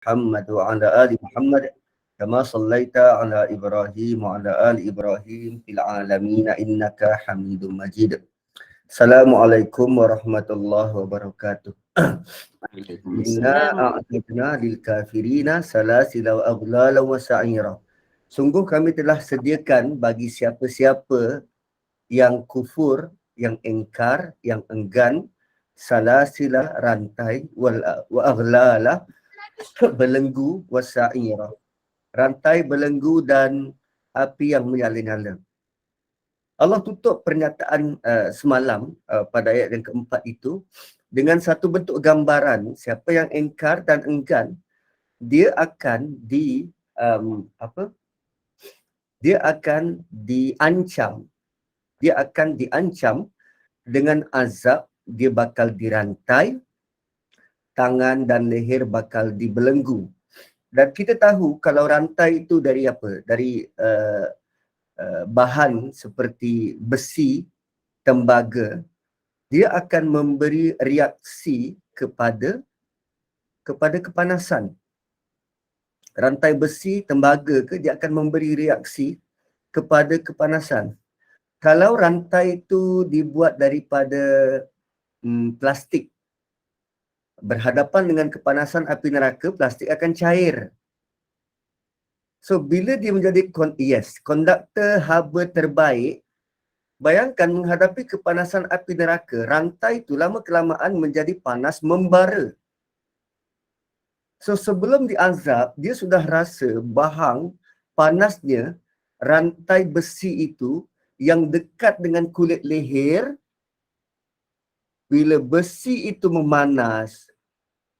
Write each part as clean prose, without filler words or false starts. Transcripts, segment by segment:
Muhammad wa ala ali Muhammad kama sallaita ala Ibrahim wa ala ali Ibrahim fil alamin innaka Hamidum Majid. Assalamualaikum warahmatullahi wabarakatuh. Inna Waalaikumsalam. a'tadna lil kafirina salasila wa aghlala wa sa'ira. Sungguh kami telah sediakan bagi siapa-siapa yang kufur, yang engkar, yang enggan, salasila rantai wa aghlala belenggu wa sa'ira. Rantai, belenggu dan api yang menyala-nyala. Allah tutup pernyataan semalam pada ayat yang keempat itu dengan satu bentuk gambaran siapa yang engkar dan enggan, dia akan diancam dengan azab, dia bakal dirantai, tangan dan leher bakal dibelenggu. Dan kita tahu kalau rantai itu dari apa? Dari bahan seperti besi, tembaga, dia akan memberi reaksi kepada kepanasan. Rantai besi, tembaga ke, dia akan memberi reaksi kepada kepanasan. Kalau rantai itu dibuat daripada plastik, berhadapan dengan kepanasan api neraka, plastik akan cair. So, bila dia menjadi konduktor haba terbaik, bayangkan menghadapi kepanasan api neraka, rantai itu lama-kelamaan menjadi panas membara. So, sebelum diazab, dia sudah rasa bahang panasnya rantai besi itu yang dekat dengan kulit leher. Bila besi itu memanas,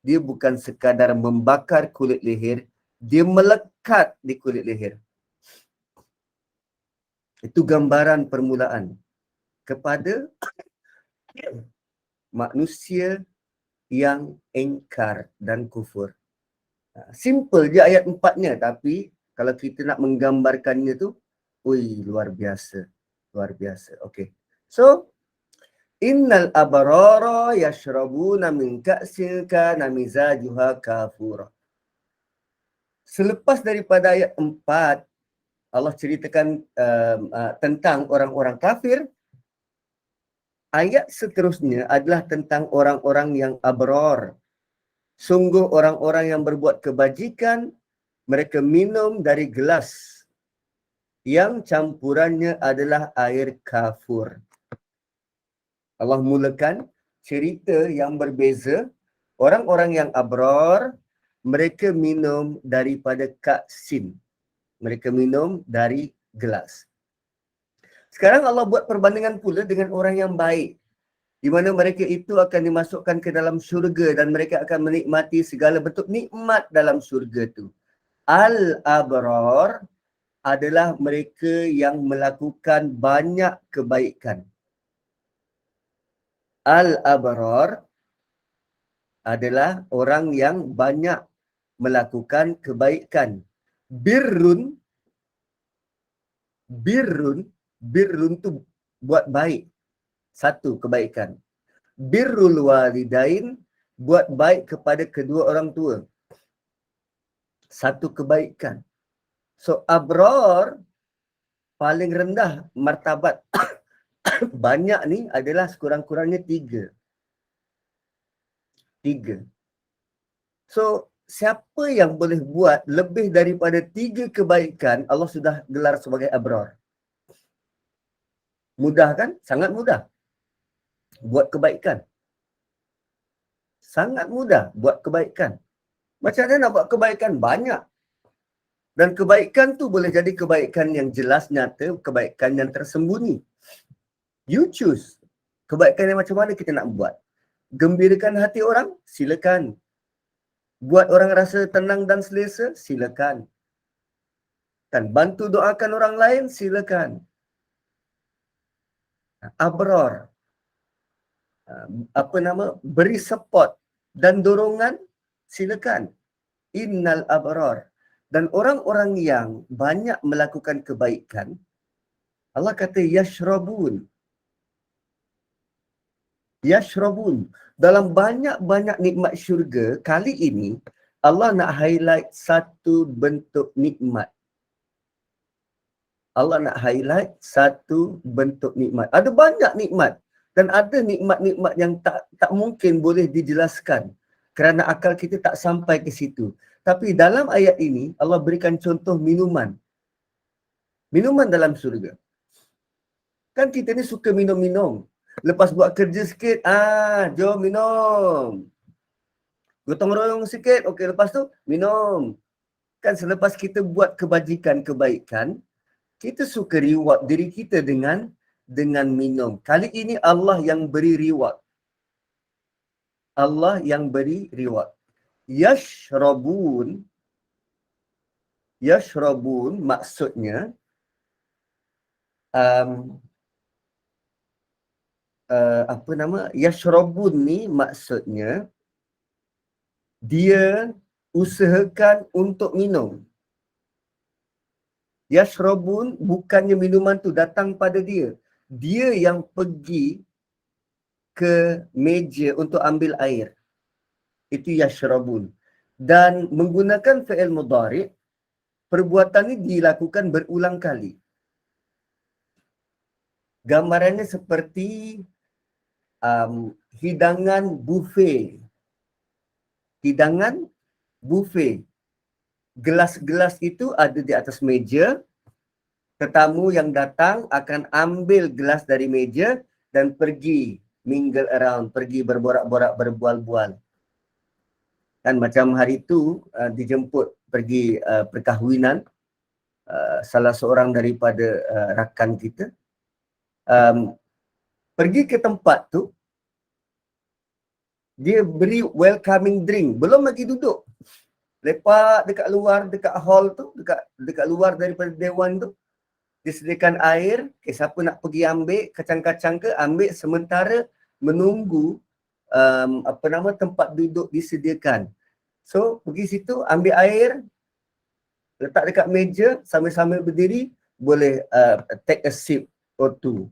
dia bukan sekadar membakar kulit leher, dia melekat di kulit leher. Itu gambaran permulaan kepada manusia yang engkar dan kufur. Simple je ayat 4-nya, tapi kalau kita nak menggambarkannya tu, luar biasa. Luar biasa. Okey. So, innal abrara yashrabuna min ka'sin kana mizajuha kafura. Selepas daripada ayat 4, Allah ceritakan tentang orang-orang kafir. Ayat seterusnya adalah tentang orang-orang yang abrar. Sungguh orang-orang yang berbuat kebajikan, mereka minum dari gelas yang campurannya adalah air kafur. Allah mulakan cerita yang berbeza. Orang-orang yang abrar, mereka minum daripada ka'sin. Mereka minum dari gelas. Sekarang Allah buat perbandingan pula dengan orang yang baik, di mana mereka itu akan dimasukkan ke dalam syurga dan mereka akan menikmati segala bentuk nikmat dalam syurga itu. Al-abrar adalah mereka yang melakukan banyak kebaikan. Al-abrar adalah orang yang banyak melakukan kebaikan. Birrun tu buat baik. Satu kebaikan. Birrul walidain, buat baik kepada kedua orang tua. Satu kebaikan. So, abrar paling rendah martabat banyak ni adalah sekurang-kurangnya 3. So, siapa yang boleh buat lebih daripada 3 kebaikan, Allah sudah gelar sebagai abrar. Mudah kan? Sangat mudah buat kebaikan. Sangat mudah buat kebaikan. Macam mana nak buat kebaikan? Banyak. Dan kebaikan tu boleh jadi kebaikan yang jelas, nyata, kebaikan yang tersembunyi. You choose. Kebaikan yang macam mana kita nak buat? Gembirakan hati orang? Silakan. Buat orang rasa tenang dan selesa? Silakan. Kan bantu doakan orang lain? Silakan. Abrar. Beri support dan dorongan? Silakan. Innal abrar. Dan orang-orang yang banyak melakukan kebaikan, Allah kata yashrabun. Yashrabun. Dalam banyak-banyak nikmat syurga, kali ini Allah nak highlight satu bentuk nikmat. Allah nak highlight satu bentuk nikmat. Ada banyak nikmat dan ada nikmat-nikmat yang tak mungkin boleh dijelaskan kerana akal kita tak sampai ke situ. Tapi dalam ayat ini Allah berikan contoh minuman. Minuman dalam surga. Kan kita ni suka minum-minum. Lepas buat kerja sikit, jom minum. Gotong royong sikit, okey, lepas tu minum. Kan selepas kita buat kebajikan, kebaikan, kita suka reward diri kita dengan minum. Kali ini Allah yang beri reward. Allah yang beri reward. Yashrabun maksudnya Yashrabun ni maksudnya dia usahakan untuk minum. Yashrabun bukannya minuman tu datang pada dia. Dia yang pergi ke meja untuk ambil air. Itu yashrabun. Dan menggunakan fi'il mudhari', perbuatan ini dilakukan berulang kali. Gambarannya seperti hidangan buffet. Hidangan buffet. Gelas-gelas itu ada di atas meja. Tetamu yang datang akan ambil gelas dari meja dan pergi mingle around, pergi berborak-borak, berbual-bual. Dan macam hari itu dijemput pergi perkahwinan salah seorang daripada rakan kita. Pergi ke tempat tu, dia beri welcoming drink, belum lagi duduk. Lepak dekat luar, dekat hall tu, dekat luar daripada dewan tu, disediakan air, siapa nak pergi ambil, kacang-kacang ke, ambil sementara menunggu tempat duduk disediakan. So, pergi situ, ambil air, letak dekat meja, sambil-sambil berdiri, boleh take a sip or two.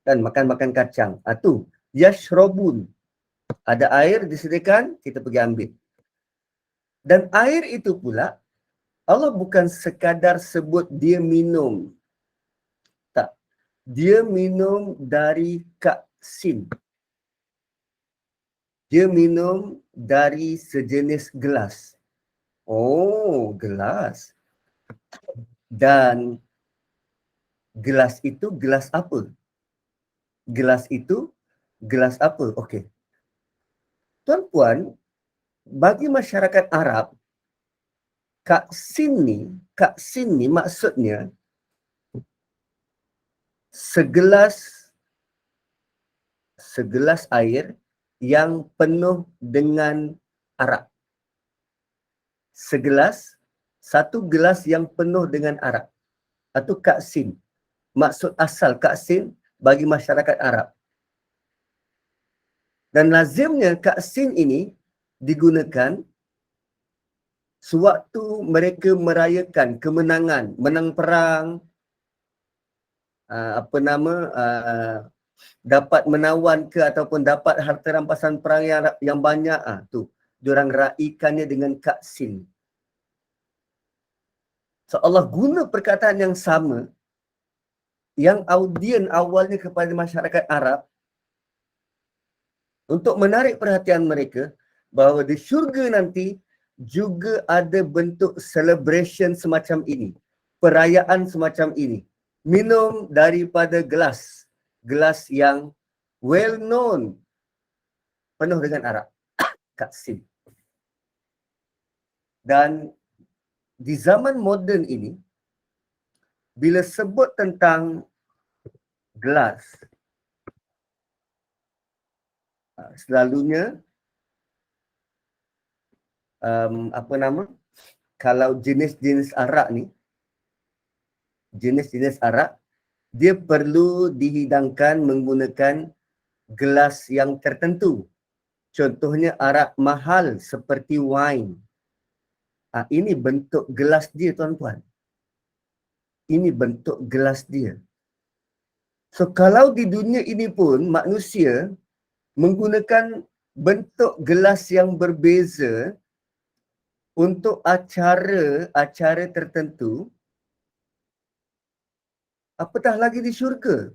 Dan makan-makan kacang. Tu, yashrabun. Ada air disediakan, kita pergi ambil. Dan air itu pula, Allah bukan sekadar sebut dia minum. Tak. Dia minum dari ka'sin. Dia minum dari sejenis gelas. Oh, gelas. Dan gelas itu gelas apa? Gelas itu gelas apa? Okey. Tuan-puan, bagi masyarakat Arab, ka'sin ni maksudnya segelas air yang penuh dengan arak. Satu gelas yang penuh dengan arak. Atau ka'sin. Maksud asal ka'sin bagi masyarakat Arab. Dan lazimnya ka'sin ini digunakan sewaktu mereka merayakan kemenangan, menang perang, dapat menawan ke ataupun dapat harta rampasan perang yang banyak, tu diorang raikannya dengan ka'sin. So Allah guna perkataan yang sama yang audien awalnya kepada masyarakat Arab untuk menarik perhatian mereka bahawa di syurga nanti juga ada bentuk celebration semacam ini, perayaan semacam ini. Minum daripada gelas yang well known, penuh dengan arak, ka'sin. Dan di zaman moden ini, bila sebut tentang gelas, selalunya kalau jenis-jenis arak ni, dia perlu dihidangkan menggunakan gelas yang tertentu. Contohnya arak mahal seperti wine. Ini bentuk gelas dia, tuan-tuan. Ini bentuk gelas dia. So kalau di dunia ini pun manusia menggunakan bentuk gelas yang berbeza untuk acara tertentu, apatah lagi di syurga.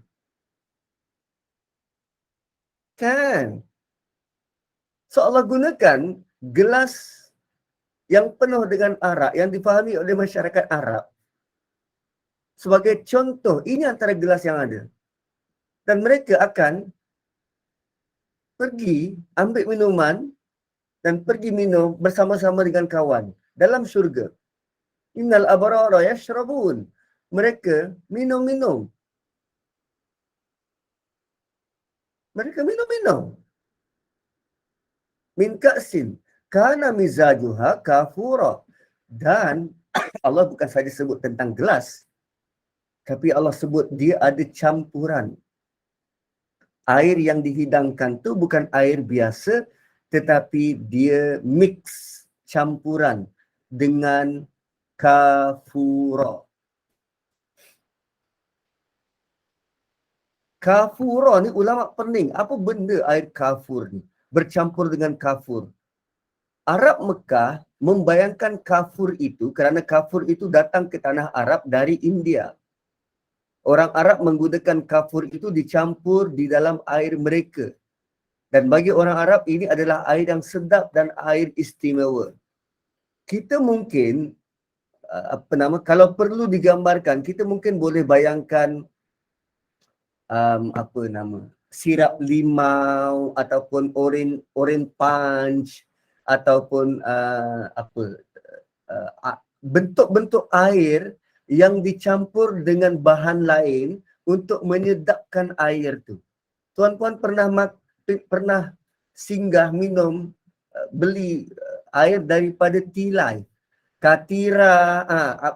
Kan? So Allah gunakan gelas yang penuh dengan arak yang difahami oleh masyarakat Arab sebagai contoh. Ini antara gelas yang ada. Dan mereka akan pergi ambil minuman dan pergi minum bersama-sama dengan kawan dalam syurga. Innal abrara yashrabun. Mereka minum-minum. Mereka minum-minum. Min ka'sin kana mizajuha kafura. Dan Allah bukan saja sebut tentang gelas, tapi Allah sebut dia ada campuran. Air yang dihidangkan tu bukan air biasa, tetapi dia mix, campuran dengan kafura. Kafura ni ulama pening. Apa benda air kafur ni? Bercampur dengan kafur. Arab Mekah membayangkan kafur itu kerana kafur itu datang ke tanah Arab dari India. Orang Arab menggunakan kafur itu dicampur di dalam air mereka. Dan bagi orang Arab ini adalah air yang sedap dan air istimewa. Kita mungkin kalau perlu digambarkan, kita mungkin boleh bayangkan sirap limau ataupun orange punch ataupun bentuk-bentuk air yang dicampur dengan bahan lain untuk menyedapkan air tu. Tuan-puan pernah singgah minum beli air daripada Tilai, Katira,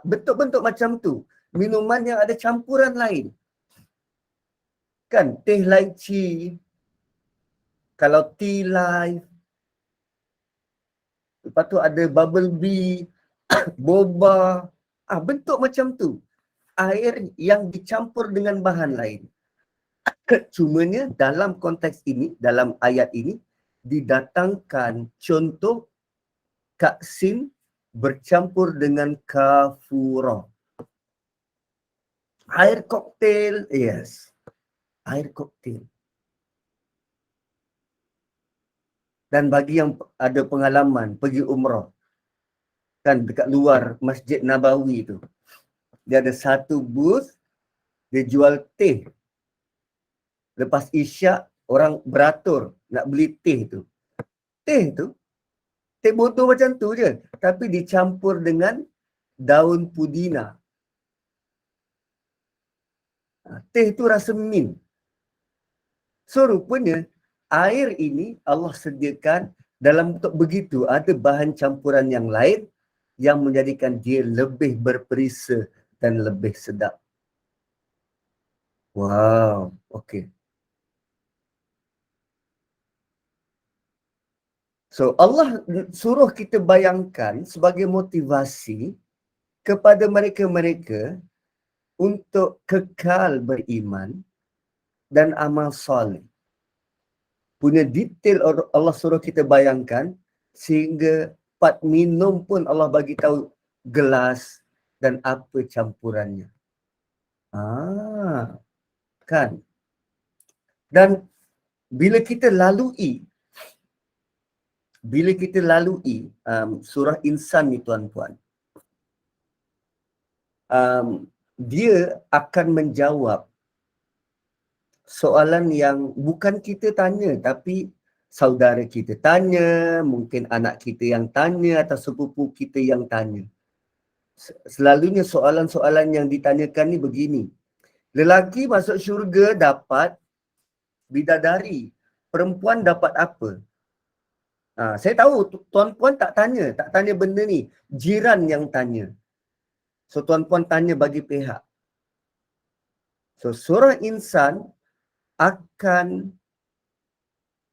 bentuk-bentuk macam tu. Minuman yang ada campuran lain. Kan, teh lychee, kalau tea life, lepas tu ada bubble bee, boba, bentuk macam tu. Air yang dicampur dengan bahan lain. Cumanya dalam konteks ini, dalam ayat ini, didatangkan contoh kaksin bercampur dengan kafura. Air koktail, yes. Air koktail. Dan bagi yang ada pengalaman pergi umrah, kan dekat luar Masjid Nabawi tu, dia ada satu booth, dia jual teh. Lepas isyak, orang beratur nak beli teh tu. Teh tu, teh botol macam tu je, tapi dicampur dengan daun pudina. Teh tu rasa mint. So rupanya, air ini Allah sediakan dalam bentuk begitu, ada bahan campuran yang lain yang menjadikan dia lebih berperisa dan lebih sedap. Wow, okey. So Allah suruh kita bayangkan sebagai motivasi kepada mereka-mereka untuk kekal beriman dan amal soleh. Punya detail Allah suruh kita bayangkan sehingga part minum pun Allah bagi tahu gelas dan apa campurannya. Kan? Dan bila kita lalui surah Insan ni tuan-puan, dia akan menjawab soalan yang bukan kita tanya, tapi saudara kita tanya, mungkin anak kita yang tanya atau sepupu kita yang tanya. Selalunya soalan-soalan yang ditanyakan ni begini. Lelaki masuk syurga dapat bidadari, perempuan dapat apa? Saya tahu tuan-puan tak tanya benda ni. Jiran yang tanya. So tuan-puan tanya bagi pihak. So surah Insan akan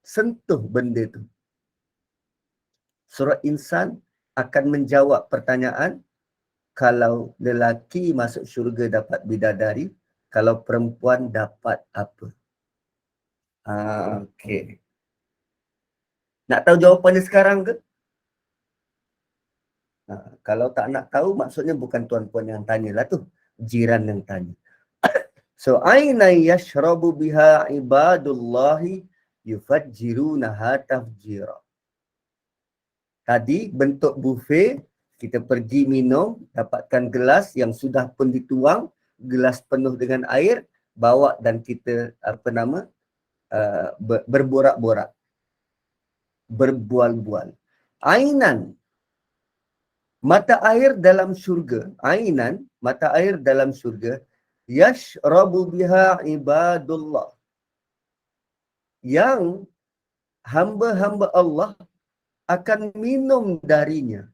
sentuh benda tu. Surah Insan akan menjawab pertanyaan, kalau lelaki masuk syurga dapat bidadari, kalau perempuan dapat apa? Okey. Nak tahu jawapannya sekarang ke? Kalau tak nak tahu, maksudnya bukan tuan-puan yang tanya lah tu. Jiran yang tanya. So, aina yashrabu biha ibadullahi yufajjirunaha tafjira. Tadi bentuk buffet, kita pergi minum, dapatkan gelas yang sudah pun dituang, gelas penuh dengan air, bawa dan kita berborak-borak, berbual-bual. Ainan, mata air dalam syurga. Ainan, mata air dalam syurga. Yashrabu biha ibadullah. Yang hamba-hamba Allah akan minum darinya.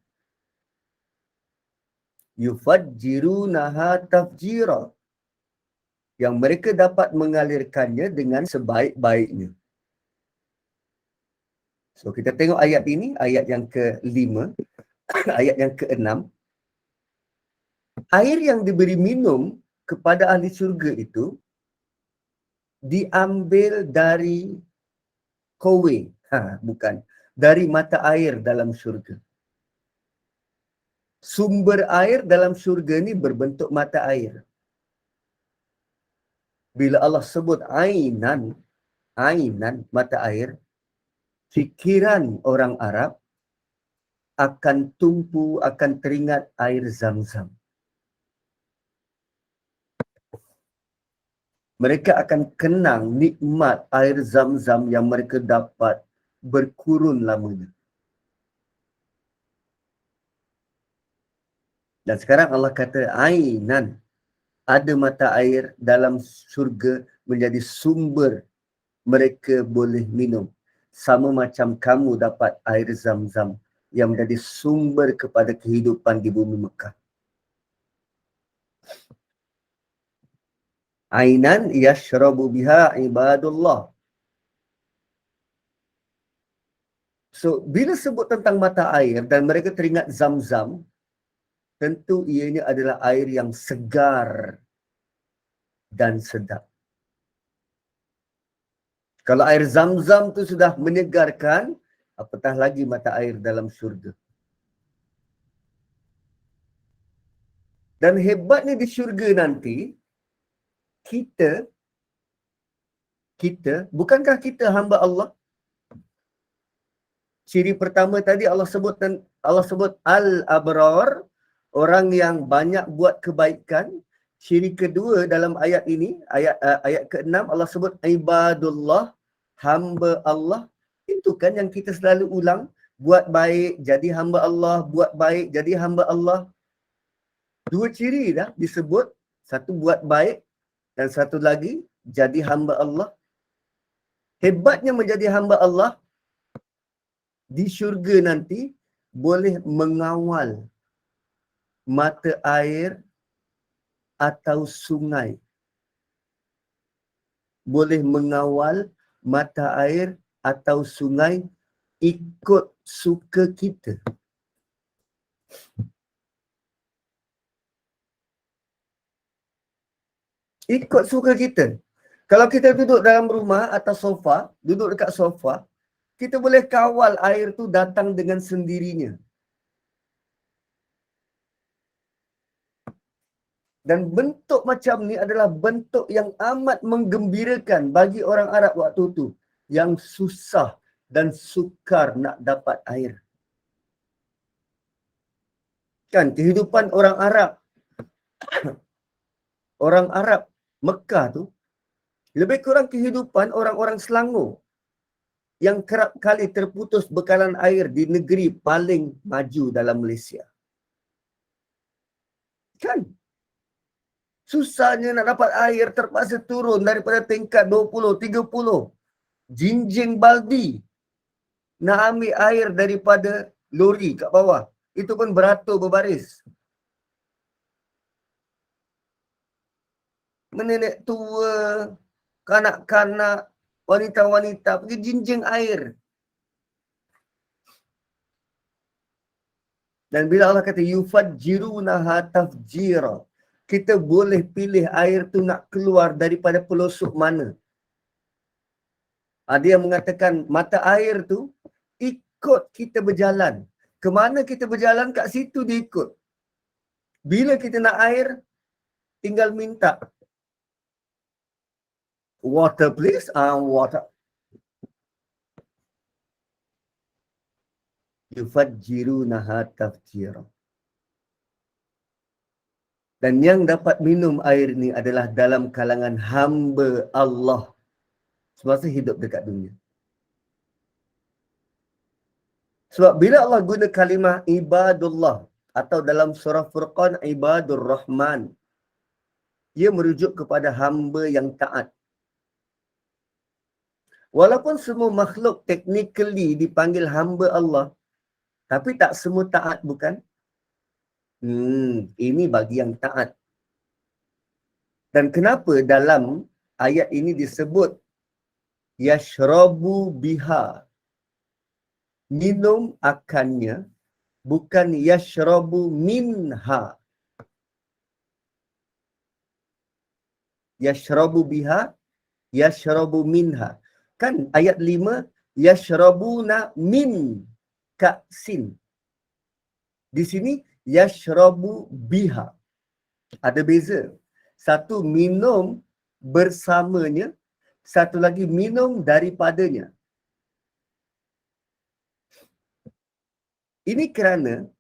Yufajjirunaha tafjira. Yang mereka dapat mengalirkannya dengan sebaik-baiknya. So, kita tengok ayat ini, ayat yang ke-5, ayat yang ke-6. Air yang diberi minum kepada ahli syurga itu diambil dari kowe. Bukan. Dari mata air dalam syurga. Sumber air dalam syurga ni berbentuk mata air. Bila Allah sebut ainan, mata air, fikiran orang Arab akan tumpu, akan teringat air Zam-Zam. Mereka akan kenang nikmat air Zam-Zam yang mereka dapat berkurun lamanya. Dan sekarang Allah kata ainan, ada mata air dalam syurga menjadi sumber mereka boleh minum. Sama macam kamu dapat air Zam-Zam yang menjadi sumber kepada kehidupan di bumi Mekah. Ainan yashrabu biha ibadullah. So, bila sebut tentang mata air dan mereka teringat Zam-Zam, tentu ianya adalah air yang segar dan sedap. Kalau air Zam-Zam tu sudah menyegarkan, apatah lagi mata air dalam syurga. Dan hebatnya di syurga nanti, kita, bukankah kita hamba Allah? Ciri pertama tadi Allah sebut al-abrar, orang yang banyak buat kebaikan. Ciri kedua dalam ayat ini, ayat ke-6, Allah sebut ibadullah, hamba Allah. Itu kan yang kita selalu ulang, buat baik jadi hamba Allah, buat baik jadi hamba Allah. Dua ciri dah disebut, satu buat baik dan satu lagi jadi hamba Allah. Hebatnya menjadi hamba Allah di syurga nanti boleh mengawal mata air atau sungai. Boleh mengawal mata air atau sungai ikut suka kita. Ikut suka kita. Kalau kita duduk dalam rumah atas sofa, duduk dekat sofa, kita boleh kawal air tu datang dengan sendirinya. Dan bentuk macam ni adalah bentuk yang amat menggembirakan bagi orang Arab waktu tu. Yang susah dan sukar nak dapat air. Kan kehidupan orang Arab. Orang Arab Mekah tu lebih kurang kehidupan orang-orang Selangor yang kerap kali terputus bekalan air di negeri paling maju dalam Malaysia. Kan? Susahnya nak dapat air, terpaksa turun daripada tingkat 20, 30. Jinjing baldi. Nak ambil air daripada lori kat bawah. Itu pun beratur berbaris. Menenek tua, kanak-kanak, wanita-wanita pergi jinjing air. Dan bila Allah kata yufajjirunaha tafjira, kita boleh pilih air tu nak keluar daripada pelosok mana. Ada yang mengatakan mata air tu ikut kita berjalan. Kemana kita berjalan, kat situ dia ikut. Bila kita nak air, tinggal minta. Water please, water. Yufajjirunaha tafjira. Dan yang dapat minum air ni adalah dalam kalangan hamba Allah semasa hidup dekat dunia. Sebab bila Allah guna kalimah ibadullah atau dalam surah Furqan ibadur rahman, ia merujuk kepada hamba yang taat. Walaupun semua makhluk technically dipanggil hamba Allah, tapi tak semua taat, bukan? Ini bagi yang taat. Dan kenapa dalam ayat ini disebut yashrabu biha, minum akannya, bukan yashrabu minha. Yashrabu biha, yashrabu minha. Kan ayat 5, yashrabuna min ka'sin. Di sini yashrabu biha. Ada beza. Satu minum bersamanya, satu lagi minum daripadanya. Ini kerana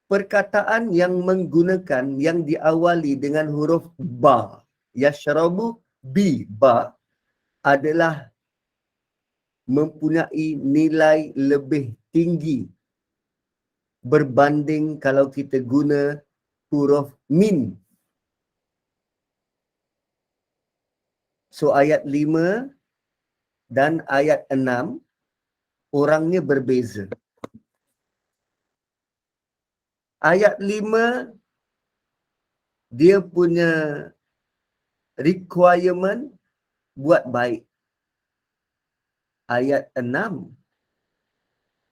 perkataan yang menggunakan, yang diawali dengan huruf ba, yashrabu bi, ba, adalah mempunyai nilai lebih tinggi berbanding kalau kita guna huruf min. So ayat 5 dan ayat 6 orangnya berbeza. Ayat 5 dia punya requirement buat baik. Ayat 6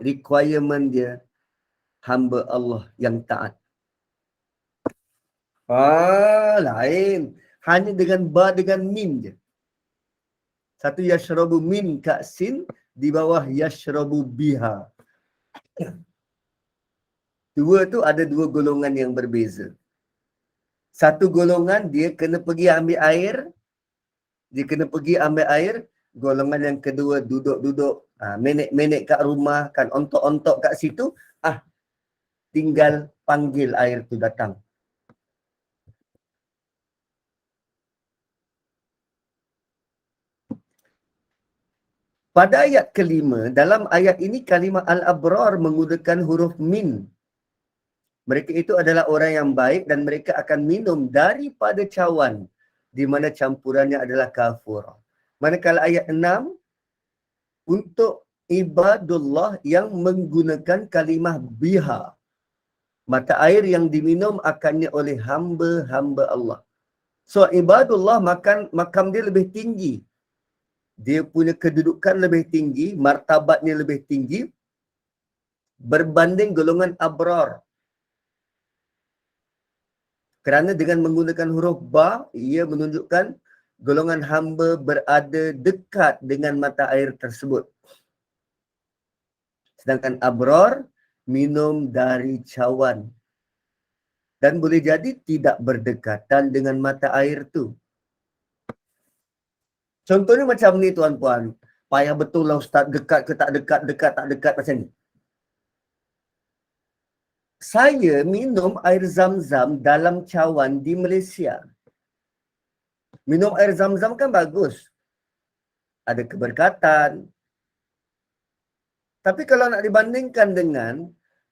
requirement dia hamba Allah yang taat. Lain. Hanya dengan ba dengan min je. Satu yashrabu min ka'sin, di bawah yashrabu biha. Dua tu ada dua golongan yang berbeza. Satu golongan dia kena pergi ambil air. Dia kena pergi ambil air. Golongan yang kedua duduk-duduk, menek-menek kat rumah, kan ontok-ontok kat situ, tinggal panggil air tu datang. Pada ayat kelima, dalam ayat ini kalimah al-abrar menggunakan huruf min. Mereka itu adalah orang yang baik dan mereka akan minum daripada cawan di mana campurannya adalah kafur. Manakala ayat 6 untuk ibadullah yang menggunakan kalimah biha. Mata air yang diminum akannya oleh hamba-hamba Allah. So ibadullah makam dia lebih tinggi. Dia punya kedudukan lebih tinggi, martabatnya lebih tinggi berbanding golongan abrar. Kerana dengan menggunakan huruf ba, ia menunjukkan golongan hamba berada dekat dengan mata air tersebut. Sedangkan abrar minum dari cawan. Dan boleh jadi tidak berdekatan dengan mata air tu. Contohnya macam ni tuan-puan. Payah betul lah ustaz, dekat ke tak dekat, dekat tak dekat macam ni. Saya minum air zam-zam dalam cawan di Malaysia. Minum air zam-zam kan bagus. Ada keberkatan. Tapi kalau nak dibandingkan dengan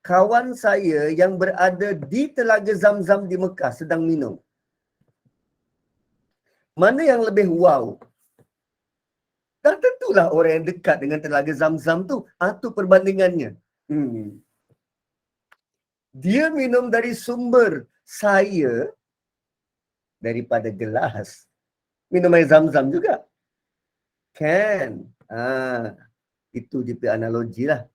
kawan saya yang berada di Telaga Zam-Zam di Mekah sedang minum, mana yang lebih wow? Dan tentulah orang yang dekat dengan Telaga Zam-Zam tu. Itu perbandingannya. Dia minum dari sumber, saya daripada gelas. Minum air Zam-Zam juga. Kan? Itu dia punya analogi lah.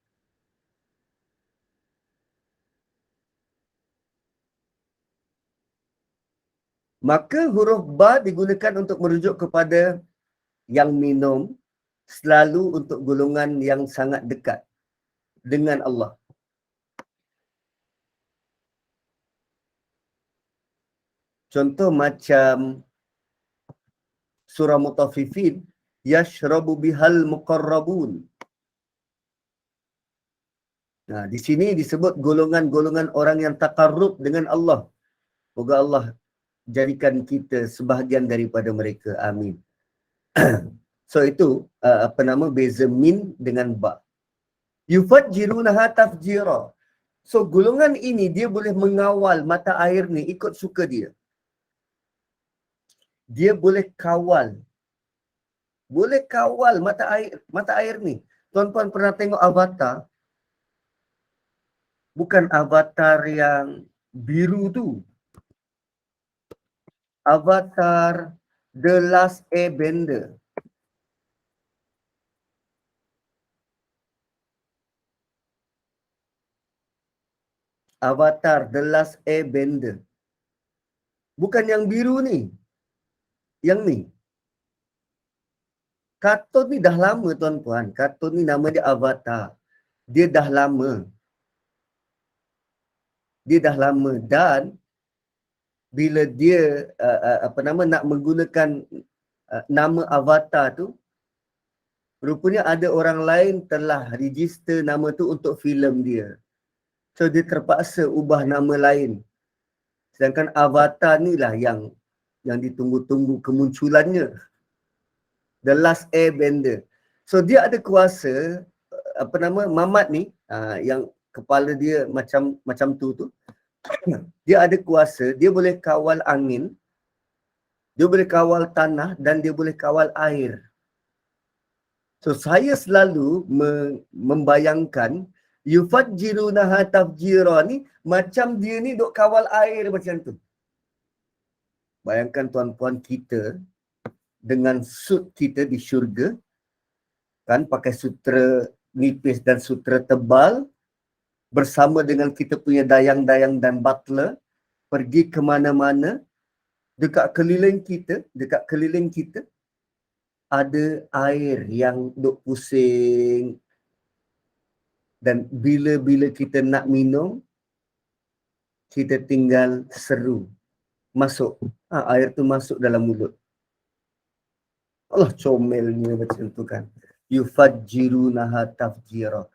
Maka huruf ba digunakan untuk merujuk kepada yang minum, selalu untuk golongan yang sangat dekat dengan Allah. Contoh macam surah Mutaffifin, yashrabu bihal muqarrabun. Nah, di sini disebut golongan-golongan orang yang takarrub dengan Allah. Moga Allah jadikan kita sebahagian daripada mereka. Amin. So itu beza min dengan ba. Yufajjirunaha tafjira. So golongan ini dia boleh mengawal mata air ni ikut suka dia. Dia boleh kawal. Boleh kawal mata air ni. Tuan-tuan pernah tengok Avatar? Bukan Avatar yang biru tu. Avatar The Last Airbender. Avatar The Last Airbender. Bukan yang biru ni. Yang ni. Kartun ni dah lama tuan-tuan. Kartun ni nama dia Avatar. Dia dah lama. Dia dah lama dan bila dia nak menggunakan nama Avatar tu, rupanya ada orang lain telah register nama tu untuk filem dia. So dia terpaksa ubah nama lain. Sedangkan Avatar ni lah yang ditunggu-tunggu kemunculannya. The Last Airbender. So dia ada kuasa, Mamat ni, yang kepala dia macam tu. Dia ada kuasa, dia boleh kawal angin, dia boleh kawal tanah dan dia boleh kawal air. So saya selalu membayangkan yufajjirunaha tafjira ni macam dia ni duk kawal air macam tu. Bayangkan tuan-puan kita dengan suit kita di syurga, kan, pakai sutera nipis dan sutera tebal, bersama dengan kita punya dayang-dayang dan butler, pergi ke mana-mana, dekat keliling kita ada air yang duk pusing, dan bila-bila kita nak minum, kita tinggal seru, masuk, air tu masuk dalam mulut. Allah, comelnya macam tu kan. Yufajjirunaha tafjira.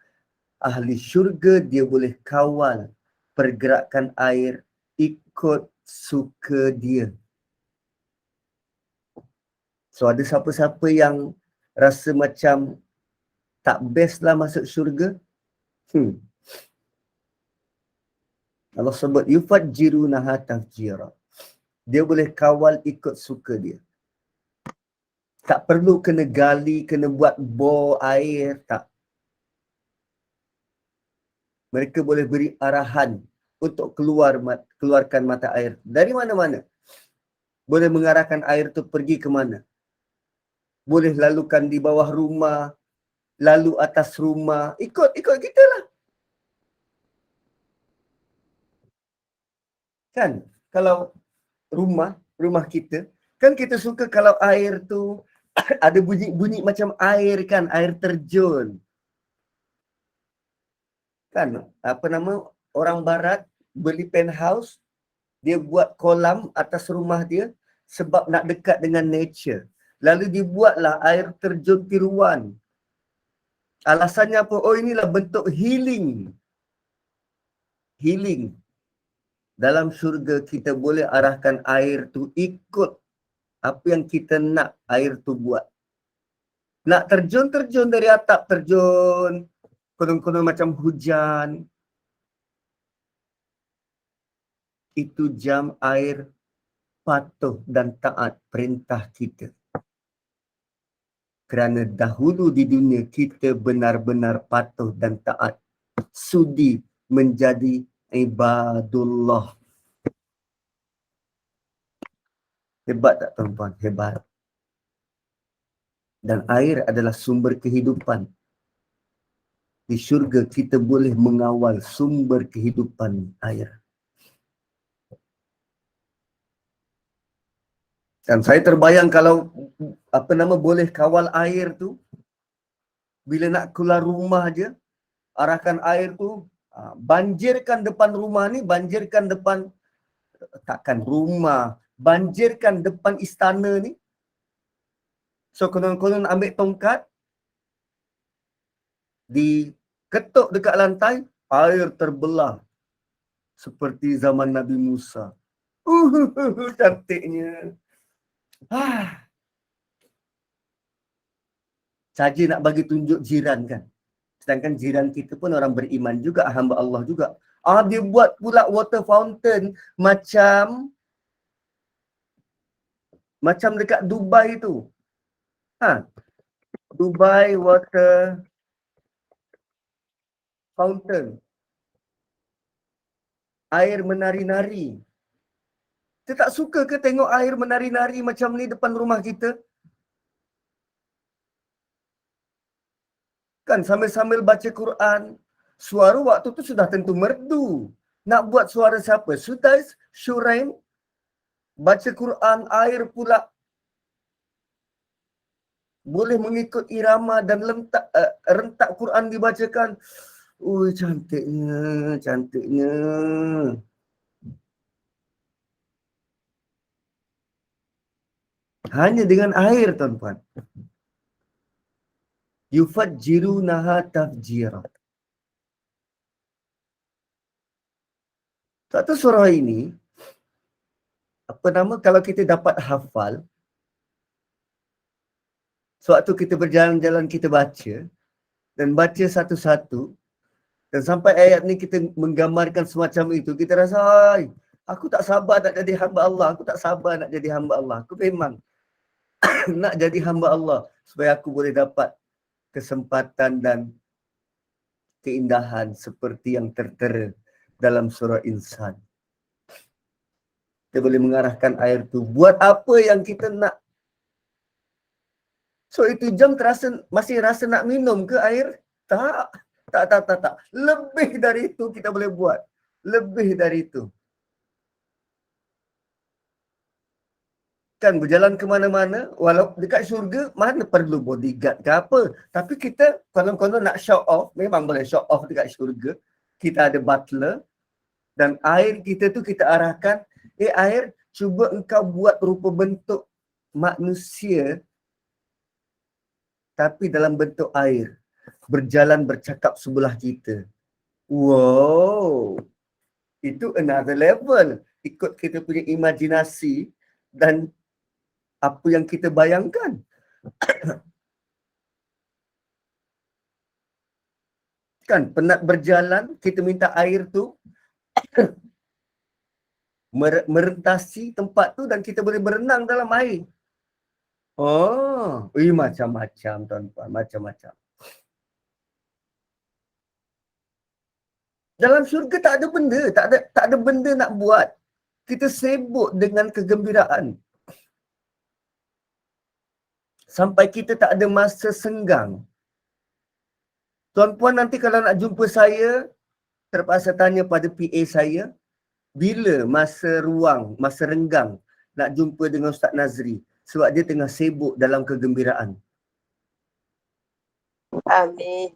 Ahli syurga dia boleh kawal pergerakan air ikut suka dia. So ada siapa-siapa yang rasa macam tak best lah masuk syurga? Allah sebut yufajjirunaha tafjira. Dia boleh kawal ikut suka dia. Tak perlu kena gali, kena buat bor air, tak. Mereka boleh beri arahan untuk keluarkan mata air. Dari mana-mana. Boleh mengarahkan air tu pergi ke mana. Boleh lalukan di bawah rumah, lalu atas rumah. Ikut kita lah. Kan? Kalau rumah kita, kan kita suka kalau air tu ada bunyi-bunyi macam air kan, air terjun. Kan, orang barat beli penthouse, dia buat kolam atas rumah dia sebab nak dekat dengan nature. Lalu dibuatlah air terjun tiruan. Alasannya apa? Oh, inilah bentuk healing. Healing. Dalam syurga kita boleh arahkan air tu ikut apa yang kita nak air tu buat. Nak terjun dari atap, terjun. Konon-konon macam hujan. Itu jam air patuh dan taat perintah kita. Kerana dahulu di dunia kita benar-benar patuh dan taat. Sudi menjadi ibadullah. Hebat tak tuan-tuan? Hebat. Dan air adalah sumber kehidupan. Di syurga kita boleh mengawal sumber kehidupan air. Dan saya terbayang kalau boleh kawal air tu, bila nak keluar rumah je, arahkan air tu, banjirkan depan rumah ni, banjirkan depan, takkan rumah banjirkan depan istana ni. So konon-konon ambil tongkat, diketuk dekat lantai, air terbelah seperti zaman Nabi Musa. Cantiknya. Saja nak bagi tunjuk jiran kan. Sedangkan jiran kita pun orang beriman juga, hamba Allah juga. Dia buat pula water fountain macam dekat Dubai tu. Dubai water fountain. Air menari-nari. Kita tak suka ke tengok air menari-nari macam ni depan rumah kita? Kan sambil-sambil baca Quran, suara waktu tu sudah tentu merdu. Nak buat suara siapa? Sudais, Syuraim, baca Quran, air pula boleh mengikut irama dan rentak Quran dibacakan. Ui, cantiknya, cantiknya. Hanya dengan air, tuan-tuan. Yufajjirunaha tafjira. Satu surah ini, apa nama, kalau kita dapat hafal, sewaktu kita berjalan-jalan kita baca, dan baca satu-satu, dan sampai ayat ni kita menggambarkan semacam itu, kita rasa, aku tak sabar nak jadi hamba Allah, aku tak sabar nak jadi hamba Allah. Aku memang nak jadi hamba Allah, supaya aku boleh dapat kesempatan dan keindahan seperti yang tertera dalam surah Insan. Kita boleh mengarahkan air tu. Buat apa yang kita nak. So itu jam terasa, masih rasa nak minum ke air? Tak. Tak. Lebih dari itu kita boleh buat. Lebih dari itu. Kan berjalan ke mana-mana, walau dekat syurga, mana perlu bodyguard ke apa. Tapi kita, kalau nak show off, memang boleh show off dekat syurga. Kita ada butler, dan air kita tu kita arahkan, air, cuba engkau buat rupa bentuk manusia, tapi dalam bentuk air. Berjalan bercakap sebelah kita. Wow. Itu another level. Ikut kita punya imajinasi dan apa yang kita bayangkan. Kan, penat berjalan, kita minta air tu merentasi tempat tu dan kita boleh berenang dalam air. Macam-macam, tuan-tuan, macam-macam. Dalam syurga tak ada benda, tak ada benda nak buat. Kita sibuk dengan kegembiraan. Sampai kita tak ada masa senggang. Tuan-puan nanti kalau nak jumpa saya, terpaksa tanya pada PA saya, bila masa ruang, masa renggang nak jumpa dengan Ustaz Nazri. Sebab dia tengah sibuk dalam kegembiraan. Amin.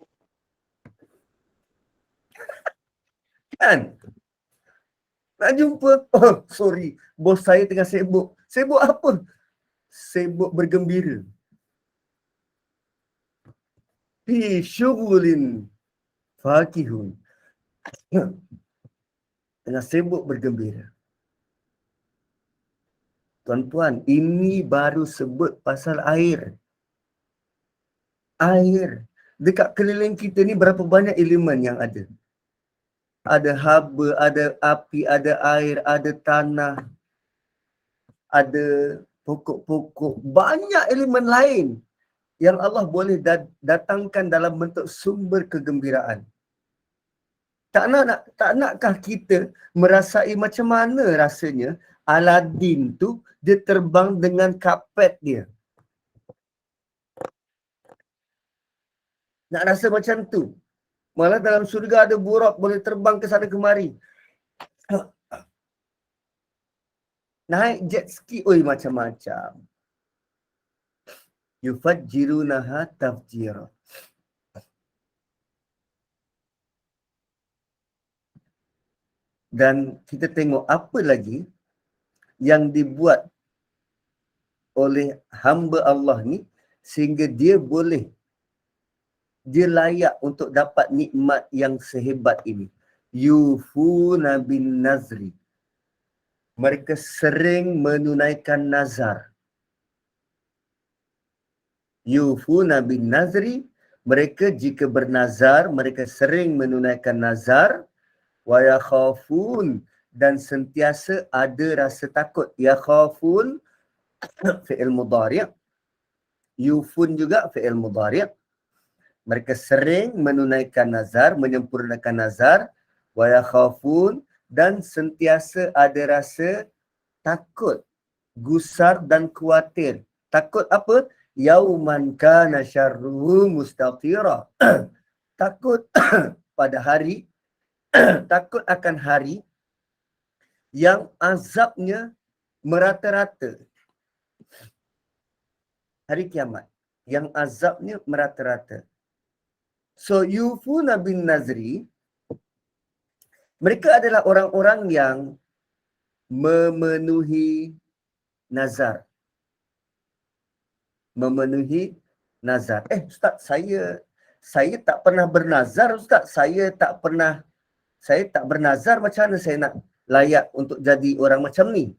Kan? Nak jumpa, sorry, bos saya tengah sibuk. Sibuk apa? Sibuk bergembira. Fi syughulin fakihun. Tengah sibuk bergembira. Tuan-tuan, ini baru sebut pasal air. Air. Dekat keliling kita ni berapa banyak elemen yang ada. Ada haba, ada api, ada air, ada tanah, ada pokok-pokok. Banyak elemen lain yang Allah boleh datangkan dalam bentuk sumber kegembiraan. Tak nakkah kita merasai macam mana rasanya Aladin tu dia terbang dengan kapet dia. Nak rasa macam tu. Malah dalam syurga ada buraq boleh terbang ke sana kemari. Naik jet ski, macam-macam. Yufajjirunaha tafjira. Dan kita tengok apa lagi yang dibuat oleh hamba Allah ni sehingga dia layak untuk dapat nikmat yang sehebat ini. Yufuna bin nazri. Mereka sering menunaikan nazar. Yufuna bin nazri. Mereka jika bernazar, mereka sering menunaikan nazar. Wa yakhafun. Dan sentiasa ada rasa takut. Yakhafun fi'il mudhari'. Yufun juga fi'il mudhari'. Mereka sering menunaikan nazar, menyempurnakan nazar. Wa yakhafun. Dan sentiasa ada rasa takut, gusar dan khawatir. Takut apa? Yauman kana syarruhu mustatira. Takut pada hari, takut akan hari yang azabnya merata-rata. Hari kiamat yang azabnya merata-rata. So yufuna bin nazri, mereka adalah orang-orang yang memenuhi nazar. Memenuhi nazar. Ustaz, saya tak pernah bernazar, Ustaz. Saya tak bernazar, macam mana saya nak layak untuk jadi orang macam ni?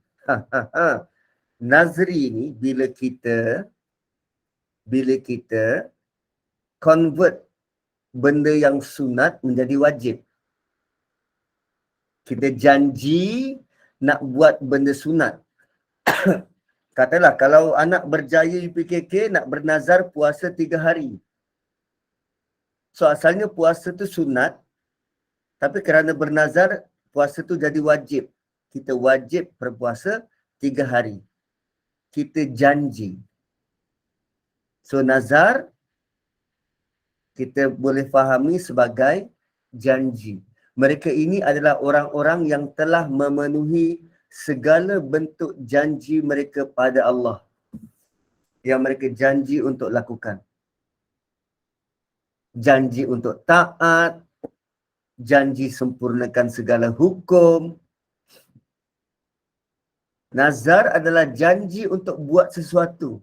Nazri ni bila kita convert benda yang sunat menjadi wajib. Kita janji nak buat benda sunat. Katalah kalau anak berjaya UPKK nak bernazar puasa 3 hari. So asalnya puasa tu sunat, tapi kerana bernazar puasa tu jadi wajib. Kita wajib berpuasa 3 hari. Kita janji. So nazar kita boleh fahami sebagai janji. Mereka ini adalah orang-orang yang telah memenuhi segala bentuk janji mereka pada Allah yang mereka janji untuk lakukan. Janji untuk taat, janji sempurnakan segala hukum. Nazar adalah janji untuk buat sesuatu.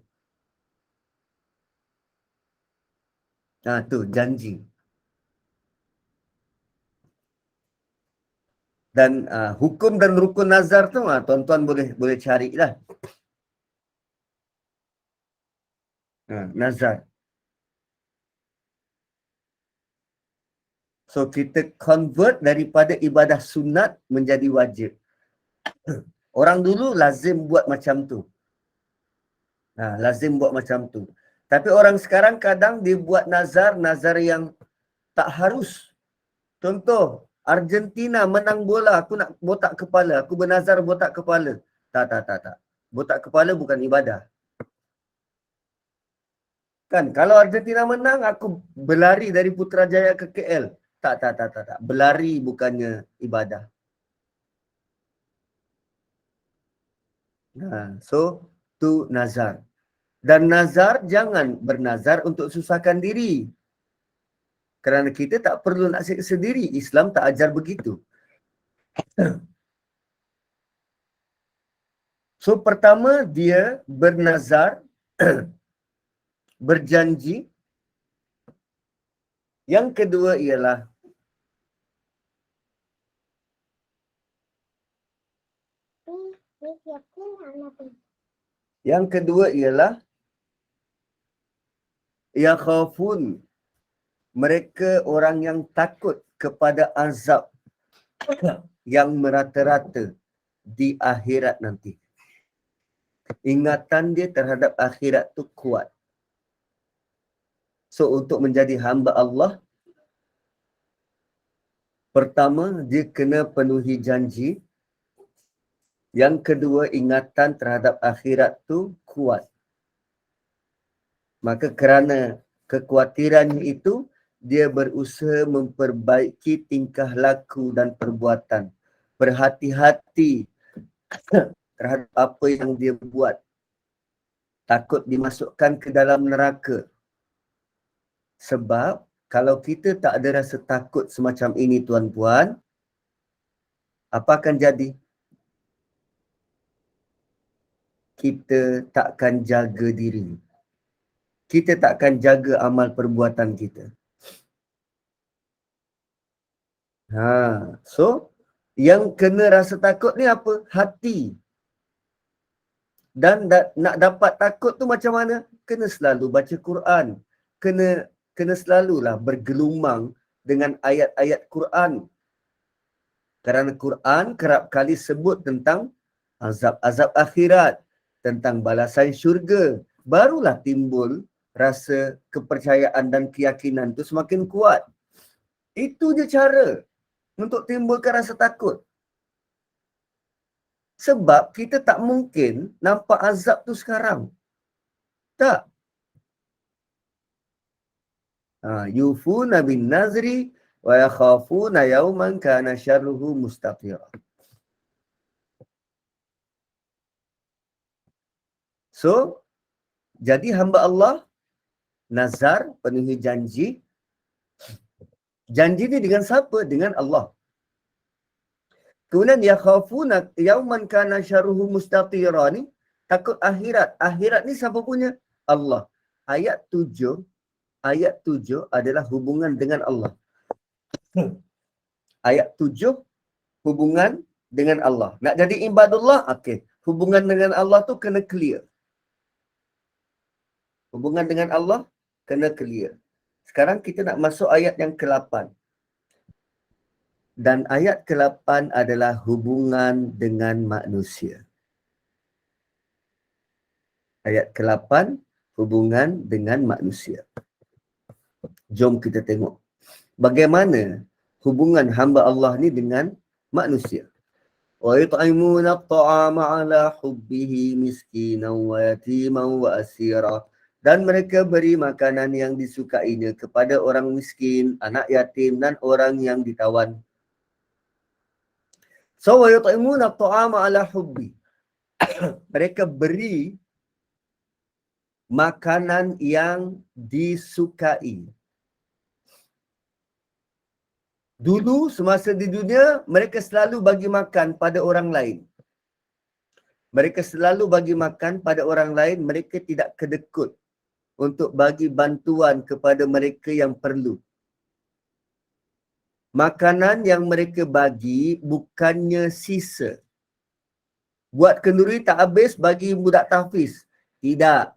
Tu janji. Dan hukum dan rukun nazar tu tuan-tuan boleh carilah. Nazar. So kita convert daripada ibadah sunat menjadi wajib. Orang dulu lazim buat macam tu. Lazim buat macam tu. Tapi orang sekarang kadang dia buat nazar yang tak harus. Contoh, Argentina menang bola, aku nak botak kepala. Aku bernazar botak kepala. Tak. Botak kepala bukan ibadah. Kan, kalau Argentina menang, aku berlari dari Putrajaya ke KL. Tak. Berlari bukannya ibadah. So, tu nazar. Dan nazar, jangan bernazar untuk susahkan diri. Kerana kita tak perlu nak siksa diri. Islam tak ajar begitu. So, pertama dia bernazar, berjanji. Yang kedua ialah yakhafun. Mereka orang yang takut kepada azab yang merata-rata di akhirat nanti. Ingatan dia terhadap akhirat tu kuat. So untuk menjadi hamba Allah, pertama dia kena penuhi janji. Yang kedua, ingatan terhadap akhirat tu kuat. Maka kerana kekhawatiran itu, dia berusaha memperbaiki tingkah laku dan perbuatan. Berhati-hati terhadap apa yang dia buat. Takut dimasukkan ke dalam neraka. Sebab kalau kita tak ada rasa takut semacam ini tuan-puan, apa akan jadi? kita takkan jaga diri. Kita takkan jaga amal perbuatan kita. So, yang kena rasa takut ni apa? Hati. Dan nak dapat takut tu macam mana? Kena selalu baca Quran. Kena selalulah bergelumang dengan ayat-ayat Quran. Kerana Quran kerap kali sebut tentang azab-azab akhirat, tentang balasan syurga. Barulah timbul rasa kepercayaan dan keyakinan tu semakin kuat. Itu je cara untuk timbulkan rasa takut. Sebab kita tak mungkin nampak azab tu sekarang. Tak. Yufuna bin nazri wa yakhafuna yawman kana syarruhu mustatira. So, jadi hamba Allah nazar, penuhi janji. Janji ni dengan siapa? Dengan Allah. Kemudian yakhafuna yawman kana syarruhu mustatira ni takut akhirat. Akhirat ni siapa punya? Allah. Ayat 7 adalah hubungan dengan Allah. Ayat 7 hubungan dengan Allah. Nak jadi ibadullah? Okey. Hubungan dengan Allah tu kena clear. Hubungan dengan Allah kena clear. Sekarang kita nak masuk ayat yang ke-8. Dan ayat ke-8 adalah hubungan dengan manusia. Ayat ke-8, hubungan dengan manusia. Jom kita tengok bagaimana hubungan hamba Allah ni dengan manusia. Wa yut'imuna at-ta'ama 'ala hubbihi miskinan wa yatiman wa asira. Dan mereka beri makanan yang disukainya kepada orang miskin, anak yatim dan orang yang ditawan. So wa yut'imuna at-ta'ama 'ala hubbi. Mereka beri makanan yang disukai. Dulu semasa di dunia, mereka selalu bagi makan pada orang lain. Mereka selalu bagi makan pada orang lain, mereka tidak kedekut untuk bagi bantuan kepada mereka yang perlu. Makanan yang mereka bagi bukannya sisa. Buat kenduri tak habis, bagi budak tahfiz. Tidak.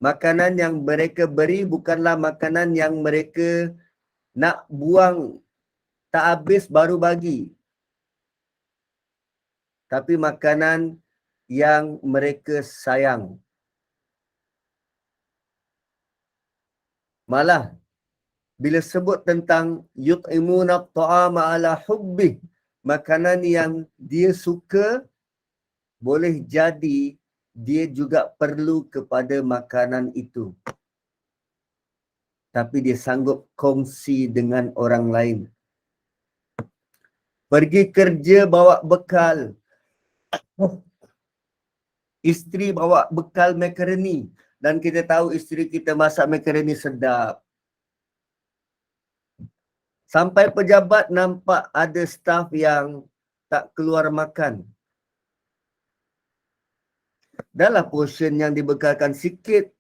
Makanan yang mereka beri bukanlah makanan yang mereka nak buang tak habis baru bagi. Tapi makanan yang mereka sayang. Malah bila sebut tentang yut'imuna at-ta'ama 'ala hubbih, makanan yang dia suka, boleh jadi dia juga perlu kepada makanan itu. Tapi dia sanggup kongsi dengan orang lain. Pergi kerja bawa bekal. Isteri bawa bekal makaroni. Dan kita tahu isteri kita masak makaroni sedap. Sampai pejabat nampak ada staf yang tak keluar makan. Dahlah portion yang dibekalkan sikit,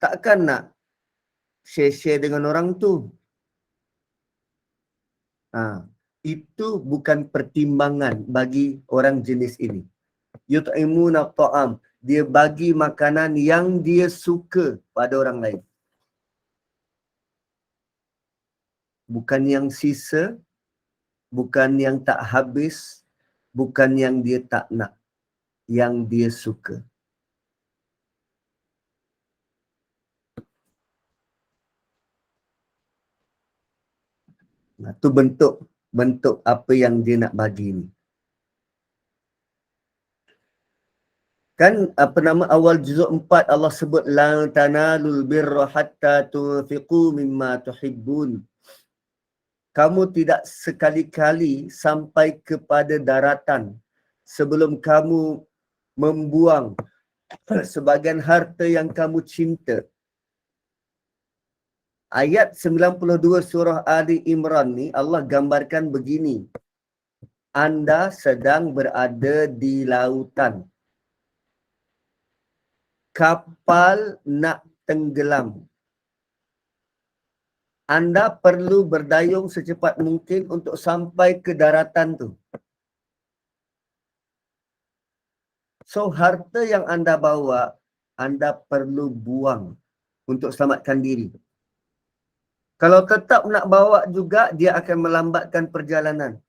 takkan nak share-share dengan orang tu. Itu bukan pertimbangan bagi orang jenis ini. Yut'imuna at-ta'am. Dia bagi makanan yang dia suka pada orang lain. Bukan yang sisa, bukan yang tak habis, bukan yang dia tak nak, yang dia suka. Itu bentuk apa yang dia nak bagi ni. Kan awal juzuk 4 Allah sebut la tanalul birra hatta tunfiqu mimma tuhibbun. Kamu tidak sekali-kali sampai kepada daratan sebelum kamu membuang sebagian harta yang kamu cinta. Ayat 92 surah Ali Imran ni Allah gambarkan begini. Anda sedang berada di lautan. kapal nak tenggelam. Anda perlu berdayung secepat mungkin untuk sampai ke daratan tu. So, harta yang anda bawa, anda perlu buang untuk selamatkan diri. Kalau tetap nak bawa juga, dia akan melambatkan perjalanan.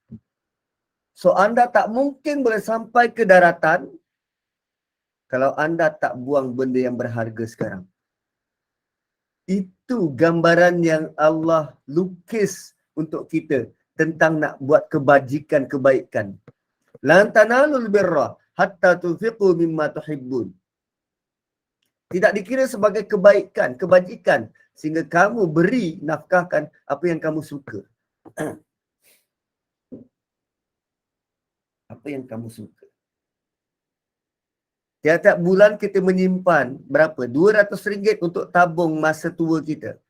So, anda tak mungkin boleh sampai ke daratan kalau anda tak buang benda yang berharga sekarang. Itu gambaran yang Allah lukis untuk kita tentang nak buat kebajikan, kebaikan. Lan tanalul birra hatta tunfiqu mimma tuhibbun. Tidak dikira sebagai kebaikan, kebajikan sehingga kamu beri, nafkahkan apa yang kamu suka. Apa yang kamu suka. Tiap-tiap bulan kita menyimpan berapa? RM200 untuk tabung masa tua kita.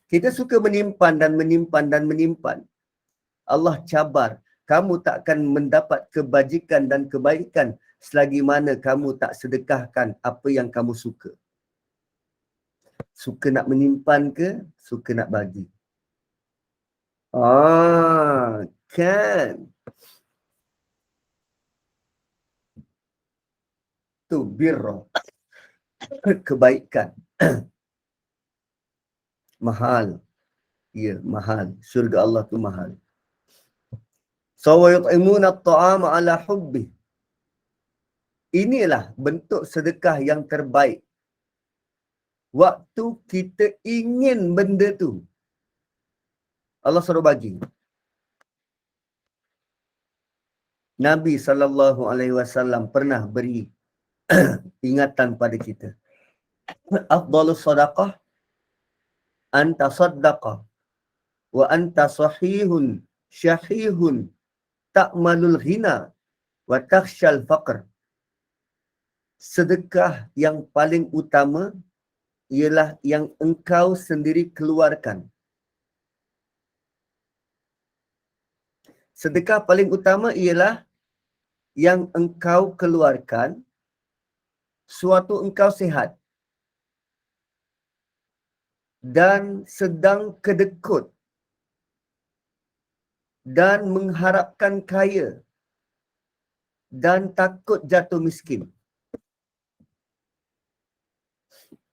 Kita suka menyimpan dan menyimpan dan menyimpan. Allah cabar, kamu tak akan mendapat kebajikan dan kebaikan selagi mana kamu tak sedekahkan apa yang kamu suka. Suka nak menyimpan ke? Suka nak bagi? Kan? Tu birra. Kebaikan. Mahal. Ya, mahal. Syurga Allah tu mahal. So, wa yut'imuna at-ta'ama ala hubbi. Inilah bentuk sedekah yang terbaik. Waktu kita ingin benda tu, Allah suruh bagi. Nabi SAW pernah beri ingatan pada kita. Afdalus sadaqah anta sadaqah wa anta sahihun syahihun ta'malul ghina wa takhshal faqr. Sedekah yang paling utama ialah yang engkau sendiri keluarkan. Sedekah paling utama ialah yang engkau keluarkan suatu engkau sihat dan sedang kedekut dan mengharapkan kaya dan takut jatuh miskin.